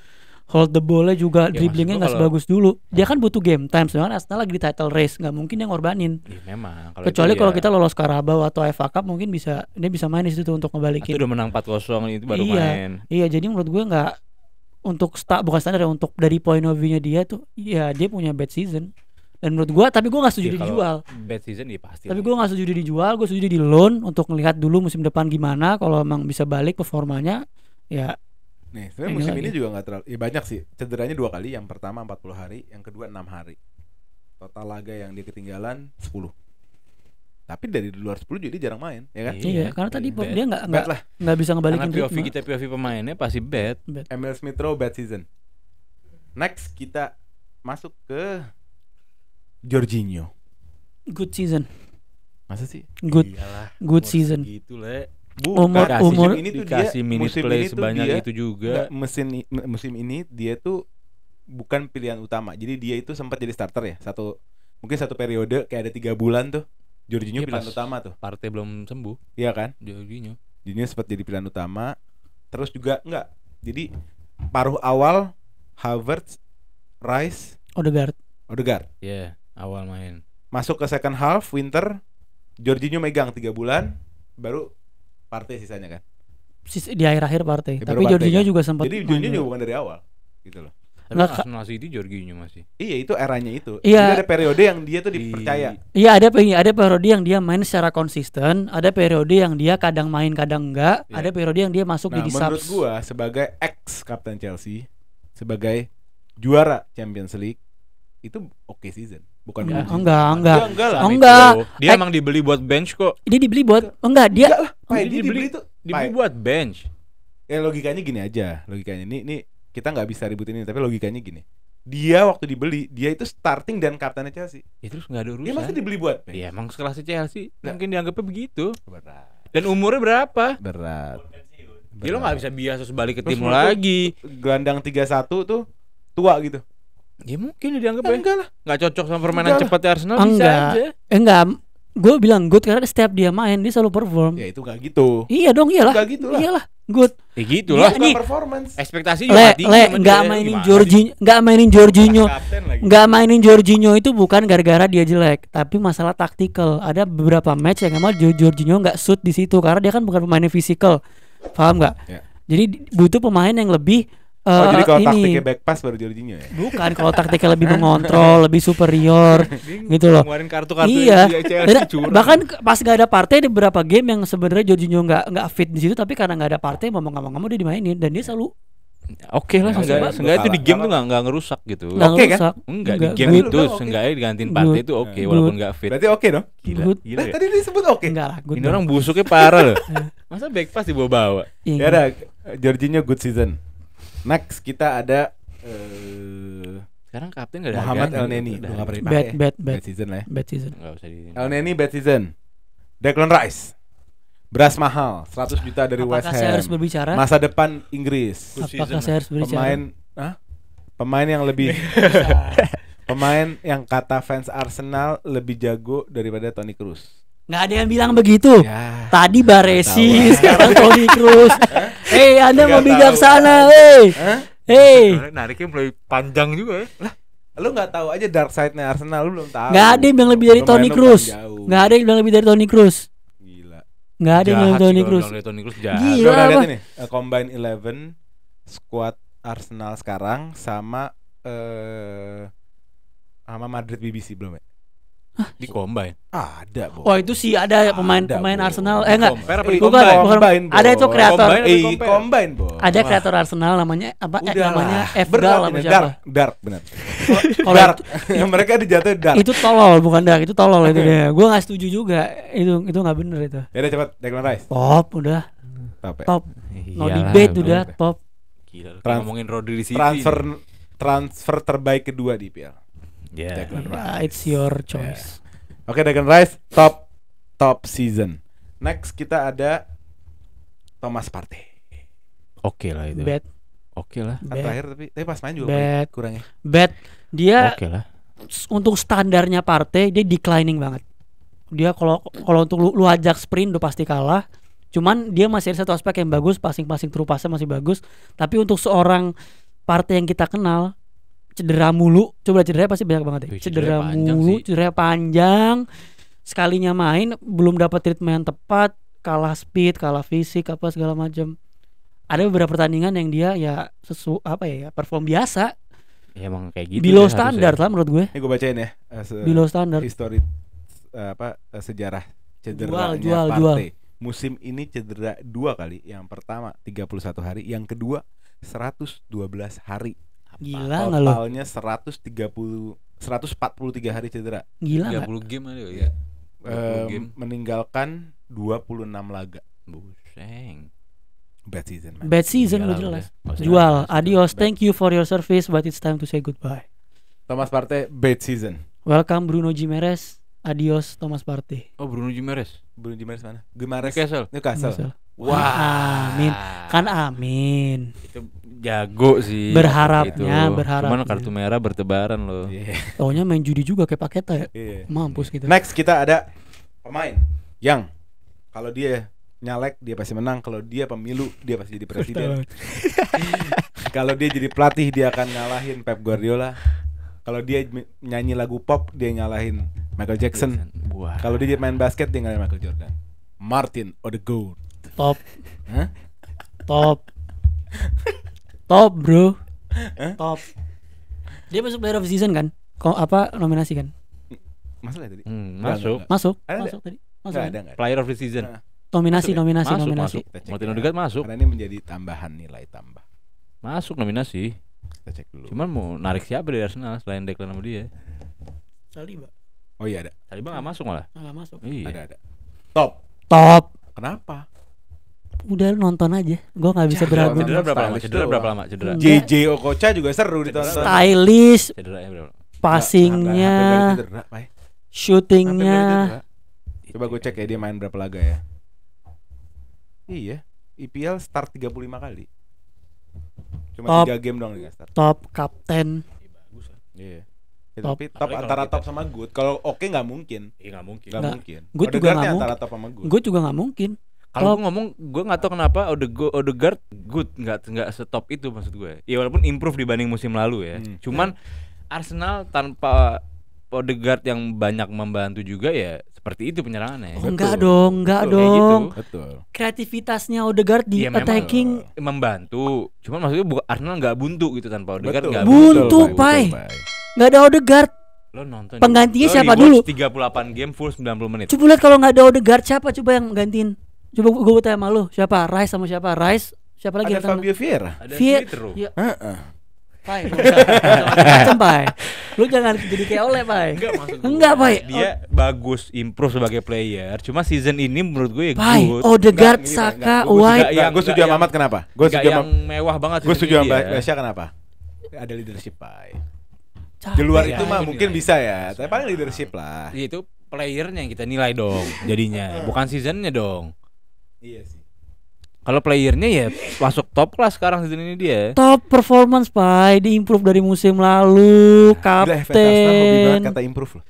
Hold the ball-nya juga Ya, dribblingnya maksud nggak gua kalau- sebagus dulu. Dia kan butuh game time. Sebenarnya Arsenal lagi di title race, nggak mungkin dia ngorbanin. Iya memang. Kecuali itu kalau ya, kita lolos Carabao atau FA Cup mungkin dia bisa main di situ untuk itu ngebalikin. udah menang 4-0 itu baru Iya. main. Iya, jadi menurut gue nggak untuk bukan standar ya, untuk dari point of view-nya dia tuh, ya dia punya bad season. Dan menurut gue, tapi gue nggak setuju Ya, dia kalau dijual. Bad season ya pasti. Tapi lah. gue nggak setuju dia dijual, gue setuju dia di loan untuk ngelihat dulu musim depan gimana. Kalau emang bisa balik performanya, ya Nih, sebenarnya Ini musim lagi. ini juga nggak terlalu, ya banyak sih. Cederanya 2 kali, yang pertama 40 hari, yang kedua 6 hari. Total laga yang dia ketinggalan 10. Tapi dari luar 10 juga dia jarang main, ya kan? Iya, iya. Karena tadi bad. dia Bad lah. nggak bisa Karena ngebalikin POV ritme. kita POV pemainnya pasti bad. Emil Smith Rowe bad season. Next kita masuk ke Jorginho. Good season, Masa sih? good Iyalah, good umur season. segitu le. Umur- Dikasih- umur- ini tuh dikasih dia, minute musim play ini tuh sebanyak dia, itu juga. Enggak, musim ini dia tuh bukan pilihan utama. Jadi dia itu sempat jadi starter ya. Mungkin satu periode kayak ada 3 bulan tuh Jorginho Iya, pilihan pas utama tuh. Partey belum sembuh. Iya kan? Jorginho. Jorginho sempat jadi pilihan utama. Terus juga enggak. Jadi paruh awal Havertz, Rice, Odegaard. Odegaard. Iya, awal main. Masuk ke second half winter, Jorginho megang 3 bulan, baru Partey sisanya kan. Di akhir-akhir partai. Ya, Tapi baru Partey Jorginho kan. juga sempat Jadi main Jorginho juga. juga bukan dari awal gitu loh. Tapi Nggak, Arsenal City Jorginho masih. Iya, itu eranya itu. Iya. Jadi ada periode yang dia tuh dipercaya. Iya, ada periode yang dia main secara konsisten, ada periode yang dia kadang main kadang enggak, Iya. ada periode yang dia masuk Nah, jadi menurut subs. gua sebagai ex kapten Chelsea, sebagai juara Champions League, itu oke season. Bukan Enggak, bad season. enggak. Enggak lah. Oh, enggak. Dia emang dibeli buat bench kok. Dia dibeli buat enggak dia Enggak lah, Pak, dia dia dibeli tuh. Dibeli Pak, buat bench. ya logikanya gini aja, logikanya. Ini kita nggak bisa ributin ini, tapi logikanya gini. Dia waktu dibeli, dia itu starting dan kaptennya Chelsea. Ya terus nggak ada Dia masa urusan. dibeli buat? Iya emang sekelas Chelsea Nah. mungkin dianggapnya begitu. Berat. Dan umurnya berapa? Berat. Ya lo nggak bisa bias terus balik ke Terus tim lo menurut lagi. Gelandang 31 tuh tua gitu. Ya mungkin dianggap ya Enggak lah. nggak cocok sama permainan Enggak lah. cepatnya Arsenal bisa Enggak. aja. Enggak, gue bilang good karena setiap dia main dia selalu perform. Ya itu enggak gitu. Iya dong, iyalah. Enggak gitu lah. Iyalah, good. Ya gitu lah. Dia nih, Performance. Ekspektasi juga tinggi sama enggak dia. mainin Gimana Jorginho, enggak mainin Jorginho. Kapten lagi. Enggak mainin Jorginho itu bukan gara-gara dia jelek, tapi masalah taktikal. Ada beberapa match yang emang Jorginho enggak shoot di situ karena dia kan bukan pemain fisikal. Paham enggak? Ya. Jadi butuh pemain yang lebih Jadi kalau ini. taktiknya back pass baru Jorginho ya. Bukan, kalau taktiknya lebih mengontrol, lebih superior gitu loh. Ngeluarin kartu-kartu Iya. yang di Chelsea Dan curang. bahkan pas gak ada partai ada beberapa game yang sebenarnya Jorginho nggak fit di situ, tapi karena nggak ada partai mau nggak mau dia dimainin dan dia selalu Oke lah, Ya, seenggaknya itu di game tuh kalah. nggak ngerusak gitu. nggak Oke kan? ngerusak. Enggak di Enggak, game good. itu Oke. seenggaknya digantiin Good. partai itu oke Good. walaupun nggak fit. Berarti oke dong. Gila, Good. gila Nah, ya. tadi disebut oke. Enggak lah, good Ini dong. orang busuknya parah loh. Masa back pass dibawa-bawa? Iya, Ya udah, Jorginho good season. Next kita ada Sekarang kapten enggak ada Muhammad harganya, Elneny. udah. Gua nggak pernah bad, dipakai. bad, Bad bad, season lah ya. bad season. Enggak usah di. Elneny bad season. Declan Rice. Beras mahal, 100 juta dari West Apakah saya harus Ham. berbicara? Masa depan Inggris. Good Apakah season saya harus berbicara? Pemain yang lebih pemain yang kata fans Arsenal lebih jago daripada Toni Kroos. Nggak ada yang bilang begitu. Ya. Tadi Baresi, Tahu. sekarang Toni Kroos. Anda Nggak mau tahu. bijaksana, Hah? Nariknya mulai panjang juga ya. Lu nggak tahu aja dark side-nya Arsenal, lu belum tahu. Nggak ada yang bilang lebih dari Lu Toni main lu Kroos. paling jauh. Nggak ada yang bilang lebih dari Toni Kroos. Gila. Nggak ada yang bilang Toni Kroos. Toni Kroos jahat. Gila. Lu udah lihat apa? ini Combine 11 squad Arsenal sekarang sama sama Madrid BBC belum ya? Di combine. Ada, Bo. Oh itu sih ada Ada, pemain Bo. Arsenal. Enggak. Compare apa Eh, di bukan, combine? bukan. Combine, Bo. Ada itu kreator. Combine apa di compare? Combine, Bo. Ada Wah, kreator Arsenal namanya apa? udah Namanya lah. F Berat Gal ini, apa siapa? Dark, benar. Kalau Dark. Yang mereka dijatuhin dark. itu tolol bukan Dark, itu tolol itu dia. Gua nggak setuju juga. Itu nggak bener itu. Ya udah cepat Declan Rice. Top udah, Top ya? top. No Iyalah, debate bro. udah top. Gila, lu Trans- ngomongin Rodri di City. Transfer terbaik kedua di IPL. Ya. Declan Rice. Ya, it's your choice. Oke, Declan Rice top season. Next kita ada Thomas Partey. Oke lah itu. Bad, Oke lah. Kan bad, terakhir tapi pas main juga Bad. kurangnya. bad. Dia Oke lah. untuk standarnya partai dia declining banget. Dia kalau untuk lu ajak sprint udah pasti kalah. Cuman dia masih ada satu aspek yang bagus, passing through pass masih bagus. Tapi untuk seorang partai yang kita kenal cedera mulu, coba cedera pasti banyak banget ya. Wih, Cedera cederanya panjang mulu, sih. cedera panjang. Sekalinya main belum dapat treatment yang tepat, kalah speed, kalah fisik apa segala macam. Ada beberapa pertandingan yang dia ya perform biasa, Ya emang kayak gitu. below dia standar harusnya. lah menurut gue. Ini gue bacain ya. Below standar. Histori sejarah cederanya Jual. Partey. Musim ini cedera 2 kali. Yang pertama 31 hari, yang kedua 112 hari. Gila nggak lo? Totalnya 143 hari cedera. Gila nggak? 30 game ada ya. 20 game. Meninggalkan 26 laga. Buseng. Bad season, man. Bad season Iyalah, lo jelas. udah. Nggak usah Jual. dibahas. Adios. Bad. Thank you for your service, but it's time to say goodbye. Thomas Partey bad season. Welcome Bruno Gimenez. Adios Thomas Partey. Oh Bruno Gimenez. Bruno Gimenez mana? Gimenez Newcastle. Newcastle. Wah, amin. Kan amin. Itu jago sih. Berharapnya, Itu. berharapnya. Cuman kartu merah bertebaran loh. Iya. Taunya main judi juga kayak Paketa ya. Iya. Mampus gitu. Next kita ada pemain yang kalau dia nyalek dia pasti menang, kalau dia pemilu dia pasti jadi presiden. Kalau dia jadi pelatih dia akan ngalahin Pep Guardiola. Kalau dia nyanyi lagu pop dia ngalahin Michael Jackson. Wah. Kalau dia main basket dia ngalahin Michael Jordan. Martin Odegaard. Top. Hah? Top. Top, bro. Hah? Top. Dia masuk player of the season kan? Nominasi kan? Masalah tadi? Masuk. Masuk. Ada Masuk tadi. Masuk. Enggak kan? ada enggak ada. Player of the season. Nah, Nominasi, Masuk ya? nominasi, Masuk, nominasi. masuk. Kita cek Martin ya. Odegaard masuk. Karena ini menjadi tambahan nilai tambah. Masuk nominasi. Kita cek dulu. Cuman mau narik siapa dari Arsenal selain Declan sama dia? Saliba. Oh iya ada. Saliba enggak masuk malah. Nggak masuk. Iya. Ada. Top. Top. Kenapa? Udah lu nonton aja. Gua nggak bisa beragu. Cedera berapa lama? Stylish Cedera doang. berapa lama? Cedera. Enggak. JJ Okocha juga seru ditonton. Stylish, Cederanya berapa? passingnya, Hampir kali cedera, Pak. Hampir shootingnya. kali cedera. Coba gue cek ya dia main berapa laga ya. Iya. IPL start 35 kali. Cuma Top. 3 game doang dia start. Top kapten. Iya. Ya, Top. tapi top Apalagi antara kalau kita- top sama good. Kalau oke nggak mungkin. Iya nggak mungkin. Nggak Nggak. mungkin. Good juga Odegaard nggak antara top sama good. Gue juga nggak mungkin. Kalau Top. gue ngomong, gue nggak tahu kenapa Odegaard good, nggak setop itu maksud gue. Ya walaupun improve dibanding musim lalu ya. Cuman Arsenal tanpa Odegaard yang banyak membantu juga ya seperti itu penyerangannya. Oh, enggak dong, enggak Betul, kayak dong. gitu. Betul. Kreativitasnya Odegaard di Iya, memang. attacking. Membantu. Cuman maksudnya Arsenal nggak buntu gitu tanpa Odegaard Betul. nggak Buntu, Betul, Pai. Pai. Nggak ada Odegaard. Lo nonton Penggantinya lo siapa rewatch dulu? 38 game full 90 menit. Coba lihat kalau nggak ada Odegaard siapa coba yang gantiin? Coba gue tanya sama lu, siapa? Rice sama siapa? Rice, siapa lagi Ada yang sana? Fabio Vieira. Ada Vie- Smith-Rowe. Ya, Heeh. Pai, nggak usah macam Pai. Lu jangan jadi kayak Oleh, Pai. Enggak maksud gue. Enggak, Pai. Dia bagus, improve sebagai player. Cuma season ini menurut gue ya Pai, good. Odegaard, Enggak, Saka, enggak. Gua White. juga- Gue setuju enggak sama yang- Ahmad kenapa? Gue Nggak setuju yang sama mewah banget gue season setuju ini sama dia. Basya kenapa? Ada leadership, Pai. Capek. Di luar Ya, itu mah ini mungkin nilai. bisa ya, tapi paling leadership lah. Iya, itu playernya yang kita nilai dong jadinya, bukan seasonnya dong. Iya sih. Kalau playernya ya masuk top kelas sekarang season ini dia. Top performance, Pai, di-improve dari musim lalu, Gila, fans Arsenal hobi banget kapten. kata improve loh.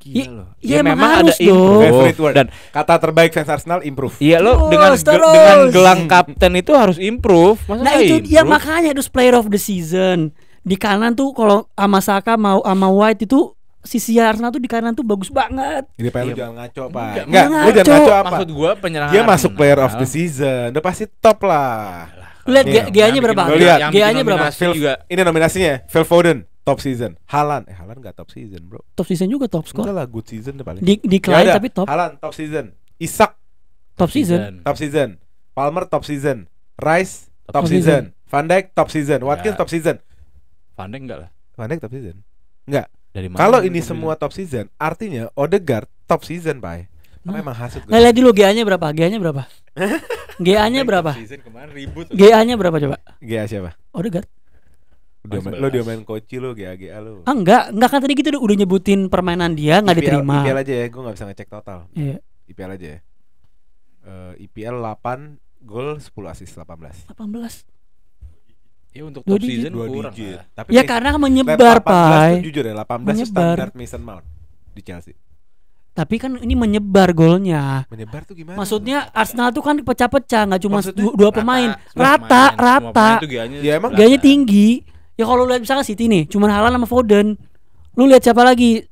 Iya, loh. iya, emang harus dong. improve. Favorite word. Dan Kata terbaik fans Arsenal improve. iya lo Terus. dengan gelang kapten itu harus improve. Masa Nah nggak itu ya improve? makanya itu player of the season. Di kanan tuh kalau sama Saka mau sama White itu sisi Arsenal tuh di kanan tuh bagus banget. Jadi Pak lu Iya. jangan ngaco, Pak. Enggak, Enggak, enggak lu jangan ngaco. ngaco apa? Maksud gua penyerangan Dia masuk Arsenal. player of the season. Udah pasti top lah. Lu lihat Iya. GA-nya berapa? Lu lihat. GA-nya berapa? Phil juga Ini nominasinya Phil Foden top season. Haaland enggak top season, Bro. Top season juga top score. Enggak lah, good season deh paling. Di klien Yaudah, tapi top Haaland top season. Isak top season. top season. Palmer top season. Rice Top top season. season. Van Dijk top season. Watkins Enggak. top season. Van Dijk enggak lah. Van Dijk top season. Enggak. Dari mana? Kalau dia ini top semua top season, artinya Odegaard top season, Pak. Nah. Memang hasut Nah, lihat dulu GA-nya berapa? GA-nya berapa? GA-nya berapa? Season kemarin ribut. GA-nya berapa coba? GA siapa? Odegaard. Lo dia main coach lo, GA lo. Ah enggak kan tadi gitu udah nyebutin permainan dia nggak diterima. IPL aja ya, gue gak bisa ngecek total. Iya. IPL aja ya. IPL 8 gol 10 assist 18. 18. Ya untuk Dua top digit. season kurang lah. Tapi Ya karena menyebar, 18 Pai. tuh jujur ya, 18 tuh Menyebar. standar Mason Mount di Chelsea. Tapi kan ini menyebar golnya. Menyebar tuh gimana? Maksudnya Arsenal tuh kan pecah-pecah, nggak cuma Maksudnya dua pemain, Semua rata. pemain tuh GA-nya Ya, emang Gayanya tinggi. Ya kalau lu lihat misalkan City nih, cuman Haaland sama Foden. Lu lihat siapa lagi?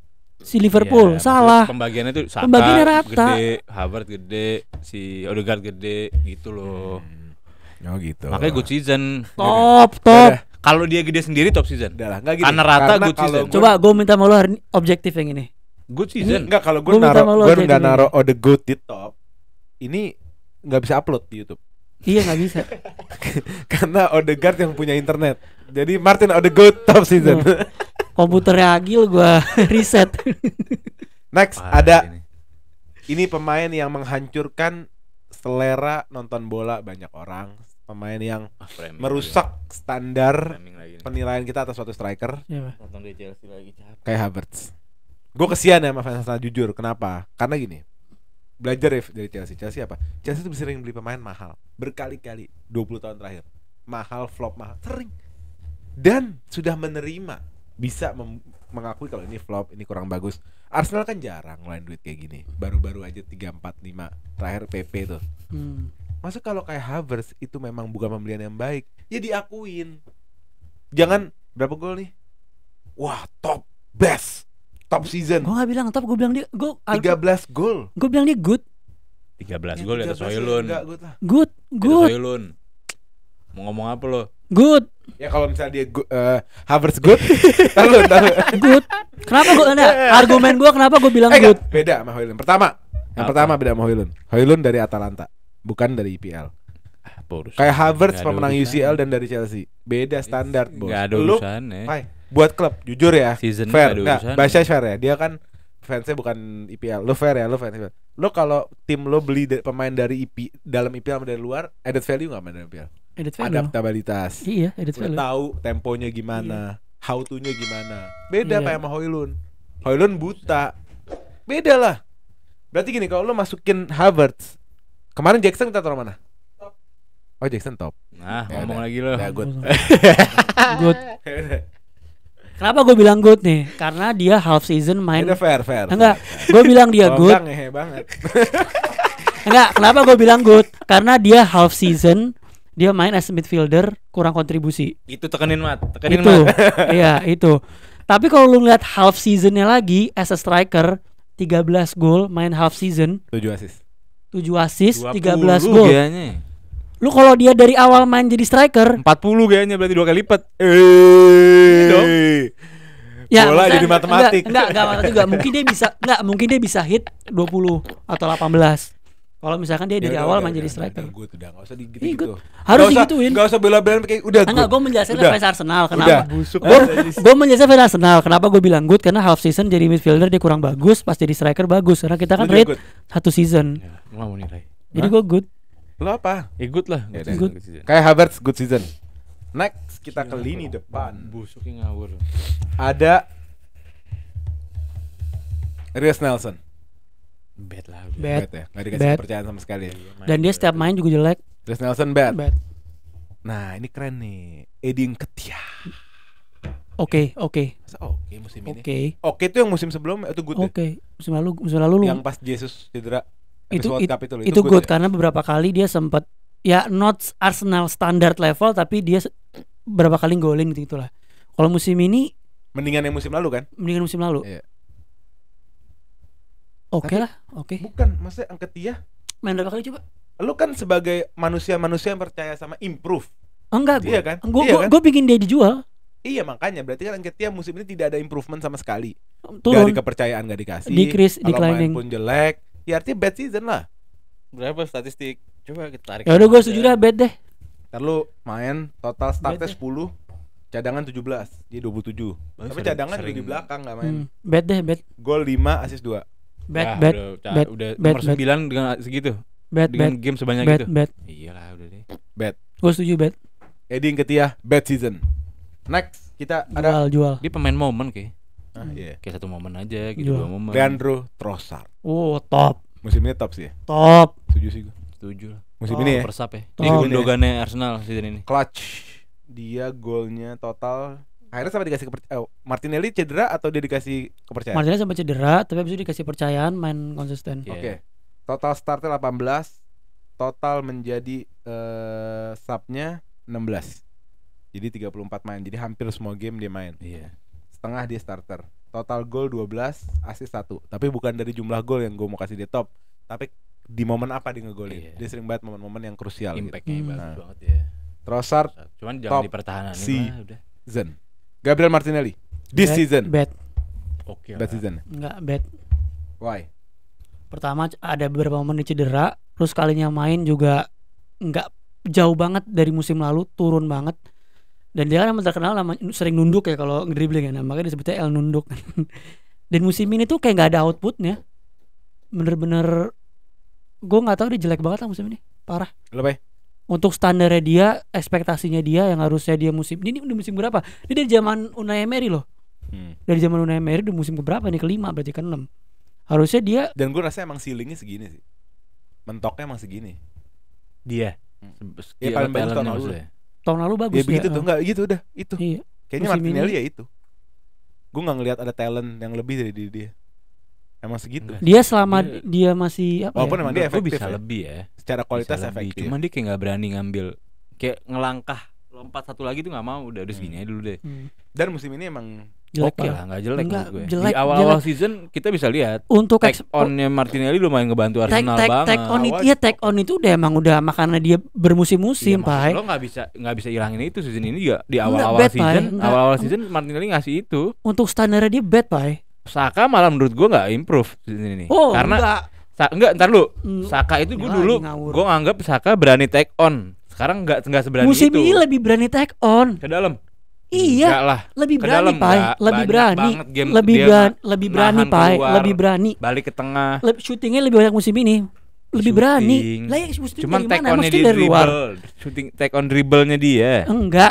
Si Liverpool, Iya, salah. Pembagiannya tuh Saka Pembagiannya rata. gede, Havertz gede, si Odegaard gede gitu loh. Oh gitu. Makanya good season. Top. Udah, Kalau dia gede sendiri top season. udah lah, enggak gini. Karena rata good kalau season. gua- Coba gue minta sama lu hari ini objektif yang ini. Good season. Enggak, kalau gue Gua minta sama lo aja nggak dulu. naro Odegaard di top. Ini nggak bisa upload di YouTube. Iya nggak bisa. Karena Odegaard yang punya internet. Jadi Martin Odegaard top season. Komputernya agil gua reset. Next Parah ada ini. ini pemain yang menghancurkan selera nonton bola banyak orang. Pemain yang Framing merusak standar lagi. Framing lagi nih. penilaian kita atas suatu striker Siapa? Nonton di Chelsea lagi capek. kayak Havertz. Gue kesian ya sama fans Arsenal jujur. Kenapa? Karena gini. Belajar ya dari Chelsea. Chelsea apa? Chelsea tuh sering beli pemain mahal berkali-kali 20 tahun terakhir. Mahal, flop, mahal, sering. Dan sudah menerima, bisa mengakui kalau ini flop, ini kurang bagus. Arsenal kan jarang ngeluarin duit kayak gini. Baru-baru aja 3 4 5 terakhir PP tuh. Masuk kalau kayak Havertz itu memang bukan pembelian yang baik, ya diakuin. Jangan berapa gol nih? Wah, top, best, top season. Gue nggak bilang top, gue bilang dia, gue 13 gol. bilang dia good, 13 Ya, gol di atas 13 Højlund. enggak good lah. good, Di atas good, Højlund. Mau ngomong apa lo? good, Ya kalau misalnya dia Havertz good, tahu. good. Kenapa gue? Nah, argumen gue kenapa gue bilang good? Enggak, beda sama Højlund. Yang Apa? pertama beda sama Højlund. Højlund dari Atalanta, bukan dari IPL. Apa urusan? Kayak Havertz Nggak ada pemenang urusan. UCL dan dari Chelsea. Beda standar, Bos. Nggak ada Lu, urusannya. Pai, buat klub jujur ya. Season Fair, nggak ada enggak, urusannya. Basya fair ya. Dia kan fansnya bukan IPL. Lu fair ya, lu fans IPL. Lu kalau tim lo beli pemain dari dalam IPL sama dari luar, added value enggak main dari IPL? Edit value. Adaptabilitas. Iya, edit Udah value. tahu temponya gimana, how to-nya gimana. Beda Iya. Pak sama Højlund. Højlund buta. Beda lah. Berarti gini, kalau lo masukin Havertz, kemarin Jackson kita taruh mana? Oh, Jackson top. Nah, Ya ngomong udah. lagi lo. Udah good. Good. Kenapa gue bilang good nih? Karena dia half season main. Itu fair. Enggak, gue bilang dia Kalau good. enggak, ngehe banget. Enggak, kenapa gue bilang good? Karena dia half season, dia main as midfielder, kurang kontribusi. Itu tekenin Itu, iya itu. Tapi kalau lu ngeliat half seasonnya lagi as a striker, 13 gol main half season, 7 assist. 7 assist, 13 20 gol. gayanya. Lu kalau dia dari awal main jadi striker, 40 gayanya berarti 2 kali lipat. dong. ya Bola maksudnya- jadi matematik. Enggak matematik juga. Mungkin dia bisa hit 20 atau 18. Kalau misalkan dia dari awal main jadi striker. Gue udah enggak usah Iya, digitu-gitu. harus digituin. Enggak usah bela-belain kayak udah. Enggak, gue menjelaskan Udah. fans Arsenal Udah. kenapa. Gue menjelaskan fans Arsenal kenapa gue bilang good, karena half season jadi midfielder dia kurang bagus, pas jadi striker bagus. Karena kita kan Lu juga rate good. 1 season. Ya, lu mau nilai. Jadi gue good. Lo apa? Ya good lah. Ya Good udah. season. Kayak Havertz good season. Next kita ke lini depan. Busuknya ngawur. Ada Reece Nelson. Bad lah. Bad. Ya, nggak dikasih Bad. kepercayaan sama sekali. Dan dia setiap main juga jelek. Reece Nelson bad. Bad. Nah ini keren nih, Edin Nketiah. Oke. Masa oke musim ini? Oke itu yang musim sebelumnya itu good ya? Musim lalu lu Yang pas Jesus cedera itu World Cup itu good ya? karena beberapa kali dia sempat ya not Arsenal standard level, tapi dia beberapa kali golin gitu lah. Kalau musim ini Mendingan yang musim lalu kan? mendingan musim lalu. Iya. Oke Tapi- lah, oke. Bukan, maksudnya Nketiah. Main berapa kali coba? Lu kan sebagai manusia-manusia yang percaya sama improve. Enggak, Iya kan? Gue Iya kan? bikin dia dijual. Iya makanya berarti kan Nketiah musim ini tidak ada improvement sama sekali. Turun. Dari kepercayaan gak dikasih. Decrease, Kalau declining. main pun jelek. Ya artinya bad season lah. Berapa statistik? Coba kita tarik. Ya udah gue setuju dah, bad deh. Ntar lu main total startnya Bad deh. 10, cadangan 17, jadi 27. Tapi sering- cadangan juga di sering- belakang gak main. Bad deh, bad. Gol 5, assist 2. Bad, Wah, bad. Udah, udah bad, nomor bad. 9 dengan segitu. Bad, Dengan bad. game sebanyak Bad, itu. bad. Iyalah udah deh. Bad. Gue setuju bad. Edin Nketiah bad season. Next kita ada Jual. Dia pemain momen kayak. iya. Kayak 1 momen aja gitu, Jual. 2 momen. Leandro Trossard. Oh, top. Musim ini top sih ya. Top. Setuju sih gue. Setuju lah. Musim Oh, ini ya. Persap ya. Top. Dia Gundogannya Arsenal season ini. Clutch. Dia golnya total akhirnya sampai dikasih Martinelli cedera atau dia dikasih kepercayaan? Martinez sampai cedera, tapi habis itu dikasih percayaan main konsisten. Iya. Oke. Total startnya 18. Total menjadi subnya 16. Jadi 34 main. Jadi hampir semua game dia main. Iya. Setengah dia starter. Total gol 12, assist 1. Tapi bukan dari jumlah gol yang gue mau kasih dia top, tapi di momen apa dia ngegolin. Iya. Dia sering banget momen-momen yang krusial gitu. Impactnya Hmm. bagus Nah. banget ya. Trossard, Cuman Top jangan di pertahanan si- lah udah. Zen. Gabriel Martinelli. This Bad, season. Bad. Oke. Bad season. Enggak, bad. Why? Pertama ada beberapa momen dia cedera, terus kalinya main juga enggak jauh banget dari musim lalu, turun banget. Dan dia kan emang terkenal sering nunduk ya kalau ngedribbling ya, makanya disebutnya El Nunduk. Dan musim ini tuh kayak nggak ada outputnya, bener-bener gue nggak tahu dia jelek banget lah musim ini, parah. Lebih. Untuk standarnya dia, ekspektasinya dia yang harusnya dia musim ini udah musim berapa? Dia dari zaman Unai Emery loh, dari zaman Unai Emery udah musim keberapa nih, kelima berarti kan 6. Harusnya dia Dan gue rasa emang ceilingnya segini sih. Mentoknya emang segini. Dia. Ya, paling bagus tahun lalu. tahun lalu bagus Ya begitu dia. tuh, enggak gitu udah itu. Iya. Kayaknya Musim Martinelli ini- ya itu. Gue nggak ngelihat ada talent yang lebih dari dia. Emang segitu. Enggak. Dia selama Dia- dia masih apa Walaupun ya? emang dia Menurut gua efektif bisa ya. lebih ya. Secara kualitas Bisa lebih. efektif. Cuman dia kayak nggak berani ngambil, kayak ngelangkah lompat satu lagi tuh nggak mau, udah segini aja dulu deh. Dan musim ini emang Jelek Oke banget. lah, nggak jelek Enggak, menurut gue. jelek, Di awal-awal season kita bisa lihat Untuk tag onnya Martinelli lumayan ngebantu Arsenal banget. tag on itu Awal- ya, tag on itu udah emang udah makanya dia bermusim-musim, Iya, maksud Pak. lo nggak bisa hilangin itu season ini juga di Enggak, awal-awal bad, Pak. season. Enggak. Awal-awal season Martinelli ngasih itu. Untuk standarnya dia bad, Pak. Saka malah menurut gua nggak improve season ini. Oh, Karena enggak. enggak, ntar lu. Hmm. Saka itu gue Lagi dulu ngawur. gue nganggap Saka berani tag on. Sekarang nggak seberani Musim itu. ini lebih berani tag on. Ke dalam. Iya, Enggak lah. lebih Ke berani, dalam Pak. enggak. Lebih Banyak berani. banget game Lebih dia lebih berani, nahan Pak. keluar, Lebih berani. balik ke tengah. Shootingnya lebih banyak musim ini. Lebih Shooting. berani. Lah ya shooting Cuman dari tag mana? onnya Maksudnya dia dari luar. dribble. Shooting tag on dribblenya dia. Enggak,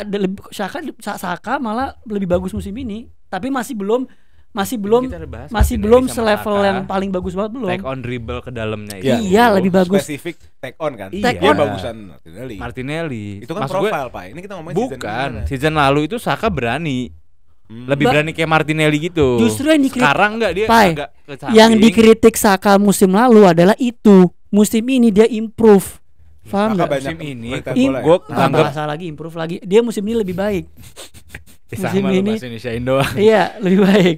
Saka malah lebih bagus musim ini, tapi masih belum masih belum Kita udah bahas masih Martinelli belum sama selevel Saka. yang paling bagus banget belum. Take on dribble ke dalamnya itu. Iya, lebih bagus. Spesifik take on kan. Iya. Dia bagusan Martinelli. Martinelli. Itu kan Maksud gue, profile, Pak. Ini kita ngomongin bukan. season Season lalu itu Saka berani. Lebih Mbak, berani kayak Martinelli gitu. Justru yang sekarang enggak dia Pai, agak ke samping. yang dikritik Saka musim lalu adalah itu. Musim ini dia improve. Paham Saka nggak? banyak Musim ini peringkat Im- bola ya. gue Tambah anggap bahasa lagi improve lagi. Dia musim ini lebih baik. musim sama ini- bahasa Indonesiain doang. Iya, lebih baik.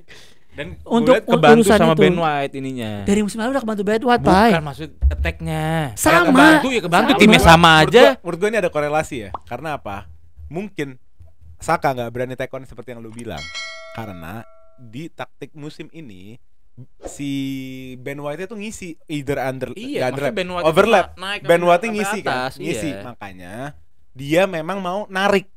Dan Untuk untuk kebantu urusan sama itu. Ben White ininya. Dari musim lalu udah kebantu banget, Pai. Bukan maksud attack-nya. Sama. Kebantu ya kebantu Sama. timnya sama aja. Menurut gua ini ada korelasi ya. Karena apa? Mungkin Saka nggak berani take on seperti yang lu bilang. Karena di taktik musim ini si Ben White itu ngisi either under Iya, underlap, maksudnya Ben White overlap. itu naik Ben White sampai ngisi kan, atas, ngisi. iya. Makanya dia memang mau narik.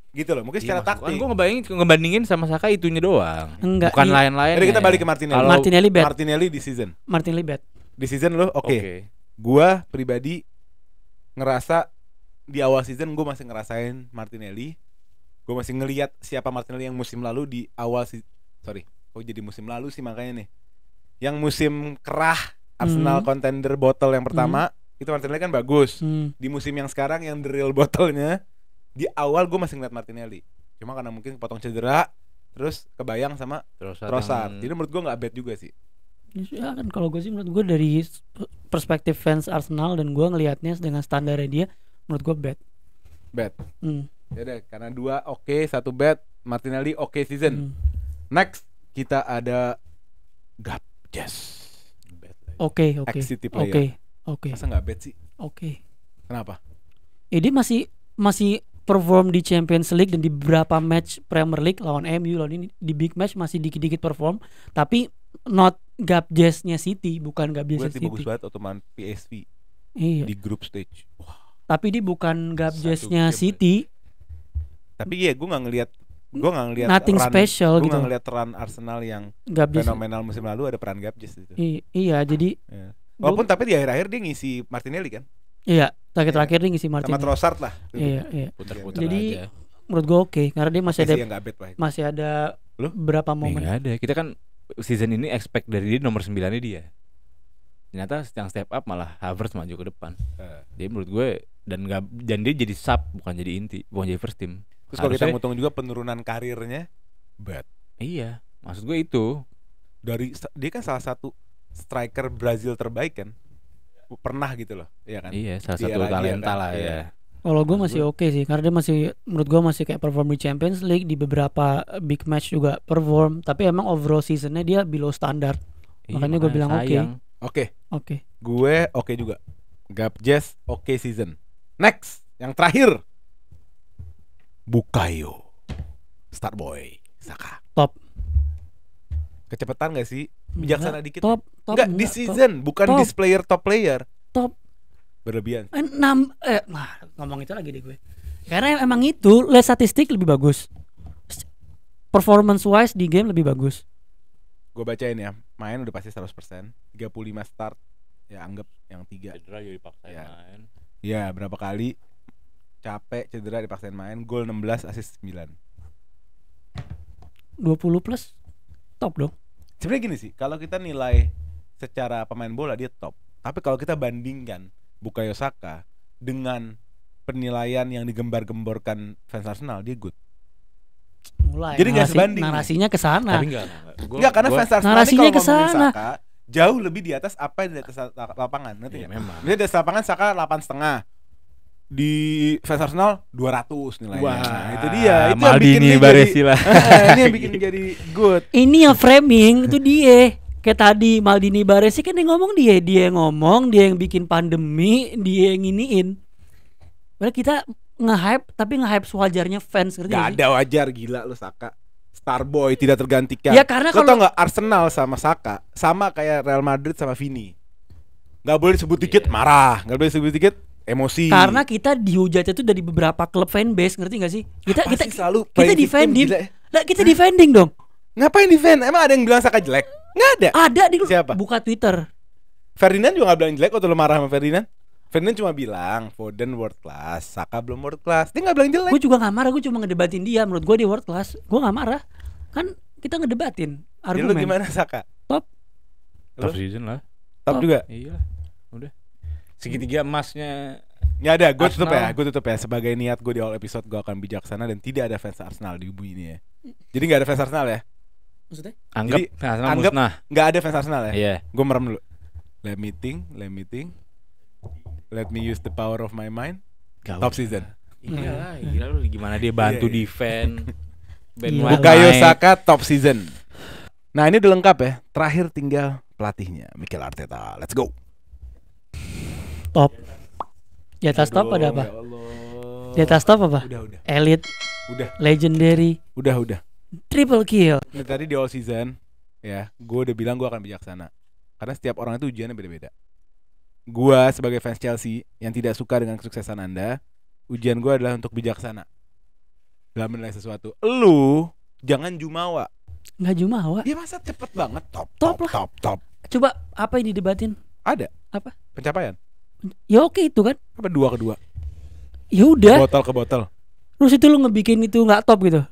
Gitu loh. Mungkin secara Kan taktik. gue ngebandingin sama Saka itunya doang. Enggak, Bukan iya. lain-lain. Jadi kita balik ke Martinelli. Kalau- Martinelli bad. Martinelli di season. Martinelli bad. Di season lo oke. Gua pribadi ngerasa di awal season gue masih ngerasain Martinelli. Gue masih ngelihat siapa Martinelli yang musim lalu di awal kok jadi musim lalu sih makanya nih. Yang musim kerah Arsenal contender bottle yang pertama itu Martinelli kan bagus. Di musim yang sekarang yang the real bottle-nya di awal gue masih ngeliat Martinelli. Cuma karena mungkin potong cedera terus kebayang sama Trossard. Jadi menurut gue nggak bad juga sih. Ya kan kalau gue sih menurut gue dari perspektif fans Arsenal dan gue ngelihatnya dengan standarnya dia, menurut gue bad. Bad. Hmm. Ya udah, karena 2 oke, 1 bad, Martinelli oke season. Next kita ada Gabjes. Oke. Ex-City player. Oke. Masa nggak bad sih? Oke. Kenapa? Dia masih perform di Champions League dan di beberapa match Premier League lawan MU lawan ini di big match masih dikit-dikit perform, tapi not Gabjes-nya City, bukan Gue Gabjes-nya bagus City. banget otoman PSV Iya. di group stage. Wah. Tapi dia bukan Gabjes-nya Satu game. City. Tapi ya gue nggak ngelihat Nothing special gue gitu. nggak ngelihat run Arsenal yang Gabjes. fenomenal musim lalu ada peran Gabjes itu. Iya, jadi Ya. Walaupun tapi di akhir-akhir dia ngisi Martinelli kan, iya, terakhir dia ngisi sama Martinelli. Trossard lah. Iya. Puter-puter Jadi aja. menurut gue oke, karena dia masih Masih ada yang nggak bad lah. masih ada Lu? beberapa momen. Nggak ada. Kita kan season ini expect dari dia nomor 9-nya dia. Ternyata yang step up malah Havertz maju ke depan. Dia menurut gue dan dia jadi sub bukan jadi inti, bukan jadi first team. Terus kalau kita Harusnya- ngitung juga penurunan karirnya, bad. Iya, maksud gue itu. Dia kan salah satu striker Brazil terbaik kan, pernah gitu loh, iya kan? Iya, salah Di satu era dia talenta kan, lah iya. ya. Kalau gue Maksud masih gue- oke sih, karena dia masih menurut gue masih kayak perform di Champions League, di beberapa big match juga perform, tapi emang overall seasonnya dia below standar. Makanya gue bilang oke. sayang. Oke, gue oke juga. Gabjes oke season. Next, yang terakhir, Bukayo, Starboy, Saka. Top. Kecepatan gak sih? Bijaksana dikit. Top. Enggak, di enggak, season, bukan Top. this player top player. Top. Berlebihan. Ngomong itu lagi deh gue. Karena emang itu lihat statistik lebih bagus. Performance wise di game lebih bagus. Gue bacain ya, main udah pasti 100%, 35 start, ya anggap yang 3. Cedera jadi dipaksain Ya. main. Ya, berapa kali capek, cedera, dipaksain main, gol 16, assist 9. 20 plus top dong. Sebenarnya gini sih, kalau kita nilai secara pemain bola dia top. Tapi kalau kita bandingkan Bukayo Saka dengan penilaian yang digembar-gemborkan fans Arsenal, dia good. Mulai. Jadi nggak sebanding. Narasinya ke sana. Tapi enggak. Enggak, karena fans Arsenal ini narasinya kalau ngomongin kesana. Saka jauh lebih di atas apa yang di atas lapangan, ngerti Iya, nggak? memang. Dia di atas lapangan Saka 8,5. Di fans Arsenal 200 nilainya. Nah, itu dia. Itu yang bikin Maldini dia Baresi lah. ini yang bikin jadi good. Ini yang framing itu dia. Kayak tadi Maldini Baresi kan yang ngomong dia yang ngomong, dia yang bikin pandemi, dia yang iniin. Padahal kita nge-hype tapi nge-hype sewajarnya fans, ngerti Gak nggak sih? ada, wajar, gila lu Saka. Starboy tidak tergantikan. Ya, karena lu kalau- tau gak Arsenal sama Saka sama kayak Real Madrid sama Vini. Gak boleh disebut dikit marah, gak boleh disebut dikit emosi. Karena kita dihujat itu dari beberapa klub fanbase, ngerti gak sih? Kita Apa kita sih selalu kita playing victim, defending. gila ya? Lah kita defending dong. Ngapain defend? Emang ada yang bilang Saka jelek? Nggak ada. Ada di Siapa? buka Twitter. Ferdinand juga gak bilang jelek waktu lu marah sama Ferdinand. Ferdinand cuma bilang Foden world class, Saka belum world class. Dia gak bilang jelek. Gue juga gak marah, gue cuma ngedebatin dia. Menurut gue dia world class. Gue gak marah. Kan kita ngedebatin Jadi lu argumen. gimana Saka? Top. Top Lu? season lah. Top Top. juga? Iya. Udah. Segitiga emasnya Nggak ada, gue tutup Arsenal. ya, gue tutup ya. Sebagai niat gue di awal episode, gue akan bijaksana dan tidak ada fans Arsenal di bumi ini ya. Jadi nggak ada fans Arsenal ya? Maksudnya? anggap Jadi, Arsenal anggap- musnah. Nggak ada fans Arsenal ya? Iya. Gue merem dulu. Let me think. Let me use the power of my mind. Top season. Iya lah, gila lu gimana dia bantu Iya, iya. defend. Ben Gila. White Bukayo naik. Saka top season. Nah ini udah lengkap ya. Terakhir tinggal pelatihnya Mikel Arteta. Let's go. Top. Di atas top ada apa? Ya Allah. Di atas top apa? Udah. Elite, Udah. legendary, Udah. triple kill. Ini tadi di all season ya, gue udah bilang gue akan bijaksana. Karena setiap orang itu ujiannya beda-beda. Gue sebagai fans Chelsea yang tidak suka dengan kesuksesan Anda, ujian gue adalah untuk bijaksana dalam menilai sesuatu. Lu jangan jumawa. Nggak jumawa. Dia masa cepet banget top. Top. Coba apa yang didebatin? Ada. Apa? Pencapaian. Ya oke itu kan. Apa 2-2? Ya udah. Botol ke botol. Terus itu lu ngebikin itu nggak top gitu.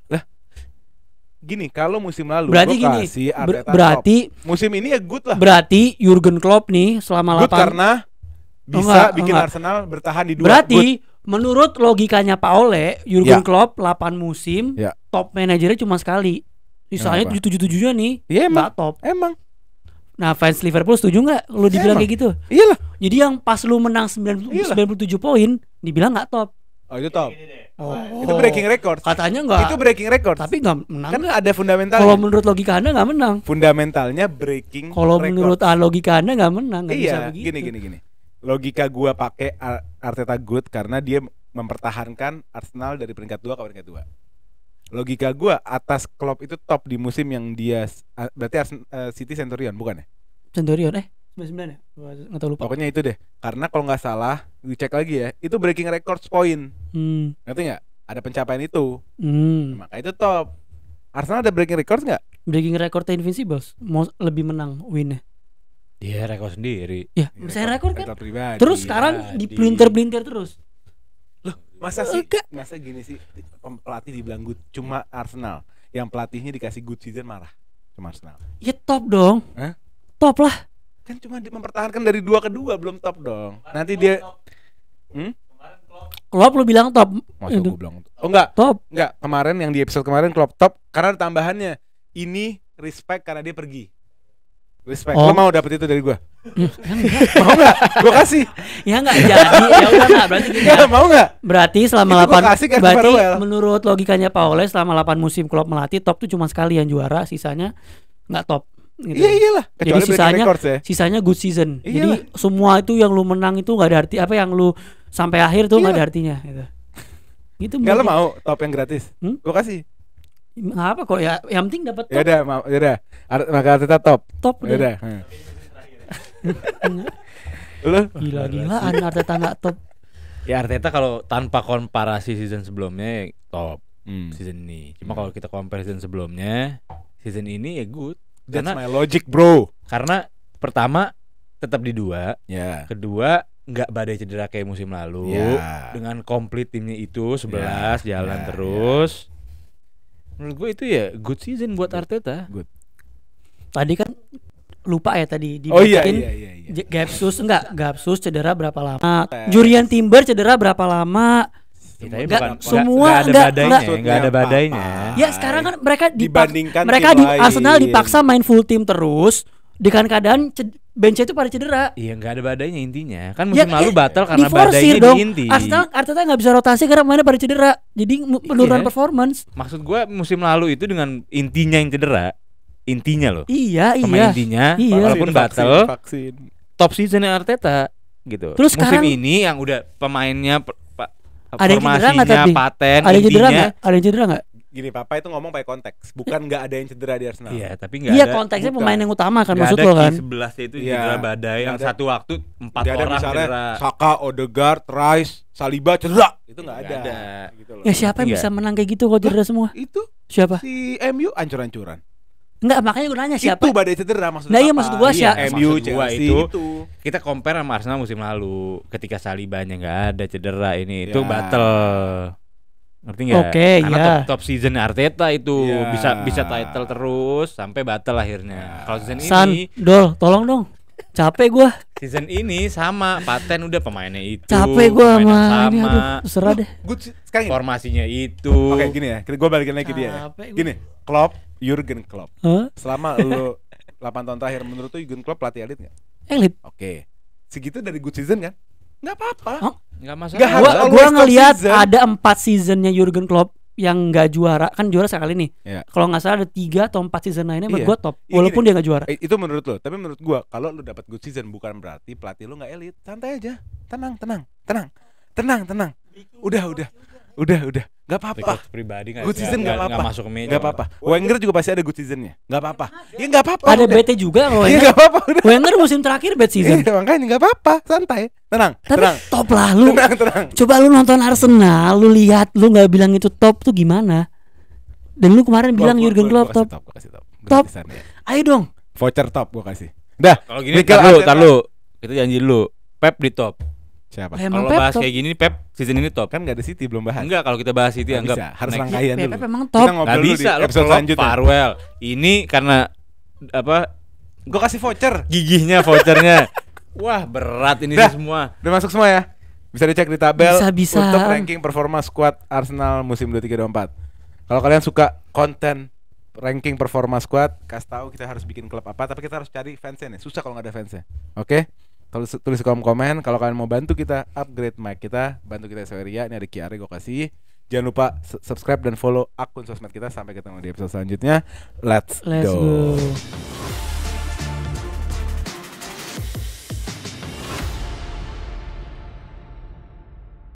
Gini, kalau musim lalu Berarti gua gini. kasih Arteta Berarti top. Musim ini ya good lah. berarti Jurgen Klopp nih selama Good 8 karena bisa Enggak, bikin enggak. Arsenal bertahan di 2. berarti menurut logikanya Pak Ole, Ya. Jurgen Klopp 8 musim, Ya. top manajernya cuma sekali. Sisanya Kenapa? 7-7-nya nih Iya emang. nggak top. Emang. Nah, fans Liverpool setuju nggak lu dibilang Emang. kayak gitu? Iyalah. Jadi yang pas lu menang 90, Iyalah. 97 poin dibilang nggak top. Oh itu top. Oh. Itu breaking record. Katanya nggak. Itu breaking record. Tapi nggak menang. Kan ada fundamentalnya. Kalau menurut logika Anda nggak menang. Fundamentalnya breaking Kalau record. menurut logika Anda nggak menang, nggak bisa Iya, begitu. gini. Logika gua pakai Arteta good karena dia mempertahankan Arsenal dari peringkat 2 ke peringkat 2. Logika gua atas Klopp itu top di musim yang dia berarti City Centurion bukan ya? Centurion 99 ya? Nggak tahu lupa. Pokoknya itu deh. Karena kalau nggak salah, dicek lagi ya, itu breaking records point. Hmm. Ngerti nggak? Ada pencapaian itu. Hmm. Maka itu top. Arsenal ada breaking records nggak? Breaking record Invincibles mau lebih menang winnya. Dia rekor sendiri. Ya, saya rekor kan. Rekor pribadi. Terus sekarang di- dipelintir-pelintir terus. Masa sih? Enggak. Masa gini sih? Pelatih dibilang good cuma Arsenal. Yang pelatihnya dikasih good season marah. Cuma Arsenal. Ya top dong. Hah? Top lah. Kan cuma mempertahankan dari 2 ke 2 belum top dong. Nanti dia Klopp lu bilang top. Masa Itu. gue bilang oh enggak, Top. kemarin yang di episode kemarin Klopp top karena ada tambahannya. Ini respect karena dia pergi. Respect. Oh. Lo mau dapet itu dari gua? Ya Mau enggak? Gua kasih. nggak jadi. Ya udah nggak berarti gini. Ya, mau enggak? Berarti selama Itu gua 8 kasih ke berarti Farewell. menurut logikanya Pak Ole selama 8 musim Klopp melatih top tuh cuma sekali yang juara, sisanya nggak top. Gitu. Iya iyalah. Jadi Kecuali breaking sisanya records ya. sisanya good season. Iyalah. Jadi semua itu yang lu menang itu nggak ada arti apa yang lu sampai akhir tuh nggak ada artinya gitu. Gitu. Enggak lo mungkin. mau top yang gratis? Hmm? Gua kasih. Nggak apa kok ya, yang penting dapat Ya top. udah, mau ya udah. Maka Arteta top. Top Ya udah. Lu Gila-gilaan Arteta nggak top. Ya Arteta kalau tanpa komparasi season sebelumnya top season ini. Cuma kalau kita compare season sebelumnya, season ini ya good. That's Karena my logic, bro. karena pertama tetap di 2, Ya. kedua nggak badai cedera kayak musim lalu. Ya. Dengan komplit timnya itu 11 jalan ya, terus. Menurut gue itu ya good season buat Arteta. Tadi kan lupa ya tadi Oh iya dibacain iya. Gapsus cedera berapa lama? Jurian Timber cedera berapa lama? Ya, tapi Nggak, bukan- semua nggak ada nggak- badainya, nggak. nggak ada badainya. Ya sekarang kan mereka Dibandingkan mereka tim di lain. Arsenal dipaksa main full team terus dengan keadaan bench itu pada cedera. Iya nggak ada badainya intinya. Kan Ya, musim lalu ya, batal karena diforsir badainya dong. di inti. Arteta nggak bisa rotasi karena mainnya pada cedera. Jadi penurunan Iya. performance. Maksud gue musim lalu itu dengan intinya yang cedera. Intinya loh. Iya, Pemain iya. intinya Iya. walaupun batal vaksin. top seasonnya Arteta gitu. Terus musim sekarang- ini yang udah pemainnya Ada yang cedera nggak formasinya tapi? paten Ada yang cedera intinya. nggak? Ada yang cedera nggak? Gini, Papa itu ngomong pakai konteks, bukan nggak ada yang cedera di Arsenal. Iya, tapi nggak Iya, ada. konteksnya bukan. pemain yang utama kan Nggak maksud ada lo kan. key 11 itu Iya, cedera badai yang nggak ada. satu waktu 4 Nggak ada orang misalnya cedera. Saka, Odegaard, Rice, Saliba cedera. Itu nggak Nggak ada. ada. Gitu loh. Ya siapa yang Iya. bisa menang kayak gitu kalau cedera semua? Itu Siapa? si MU ancur-ancuran. Enggak, makanya gue nanya siapa. Itu badai cedera maksudnya. Nah, iya, apa? maksud gua Iya, siapa? MU, Maksud gua Chelsea itu. itu. Kita compare sama Arsenal musim lalu ketika Salibanya nggak ada cedera ini itu Ya. batal. Ngerti nggak? Oke, Karena iya. top season Arteta itu Iya. bisa title terus sampai batal akhirnya. Kalau season San, ini tolong dong. Capek gua. season ini sama paten udah pemainnya itu. Capek gua pemain yang sama ini, sama. aduh, serah deh. Sekarang gini. Formasinya itu. Oke, gini ya. Gue balikin lagi ke dia ya. Capek gua. Gini, Klopp, Jurgen Klopp. Hah? Selama lu 8 tahun terakhir menurut lu Jurgen Klopp pelatih elit enggak? Elit. Oke. Segitu dari good season kan? Enggak apa-apa. Hah? Nggak masalah. Nggak harus Gua always top ngelihat season. ada 4 seasonnya Jurgen Klopp yang nggak juara, kan juara sekali nih. Iya. Kalau nggak salah ada 3 atau 4 season lainnya menurut Iya. gua top, Iya, walaupun gini. dia nggak juara. Itu menurut lo, tapi menurut gua kalau lu dapat good season bukan berarti pelatih lu nggak elit. Santai aja. Tenang. Udah. Enggak apa-apa. Record pribadi nggak. Good season nggak apa-apa. Nggak masuk ke meja. Enggak apa-apa. Wenger juga pasti ada good seasonnya. Enggak apa-apa. Ya enggak apa-apa. Ada udah. BT juga kalau Ya Wenger. enggak apa-apa udah. Wenger musim terakhir bad season. Iya, makanya enggak apa-apa. Santai. Tenang. Tapi top lah lu. Tenang. Coba lu nonton Arsenal, lu lihat, lu nggak bilang itu top tuh gimana? Dan lu kemarin bilang Jurgen Klopp top. Gua kasih top. Top. Gratisan, ya. Ayo dong. Voucher top gua kasih. Dah. Kalau gini Mikel tar Arteta. lu. Kita janji dulu. Pep di top. Siapa? Emang Kalau Pep bahas top. kayak gini Pep season ini top. Kan enggak ada City belum bahas. Enggak, kalau kita bahas itu Nggak anggap bisa. Harus next. rangkaian Ya, dulu. Pep emang Kita top. ngobrol Nggak dulu bisa di lo episode Klopp selanjutnya. farewell. Ini karena apa? Gua kasih voucher. Gigihnya vouchernya. Wah, berat ini Dah. semua. Udah masuk semua ya. Bisa dicek di tabel Bisa. untuk ranking performa squad Arsenal musim 23-24. Kalau kalian suka konten ranking performa squad, kasih tahu kita harus bikin klub apa, tapi kita harus cari fansnya nih. Susah kalau nggak ada fansnya. Oke? Tulis kolom komen. Kalau kalian mau bantu kita upgrade mic kita, bantu kita Seweria. Ini ada QR gue kasih. Jangan lupa subscribe dan follow akun sosmed kita. Sampai ketemu di episode selanjutnya. Let's Let's go. go.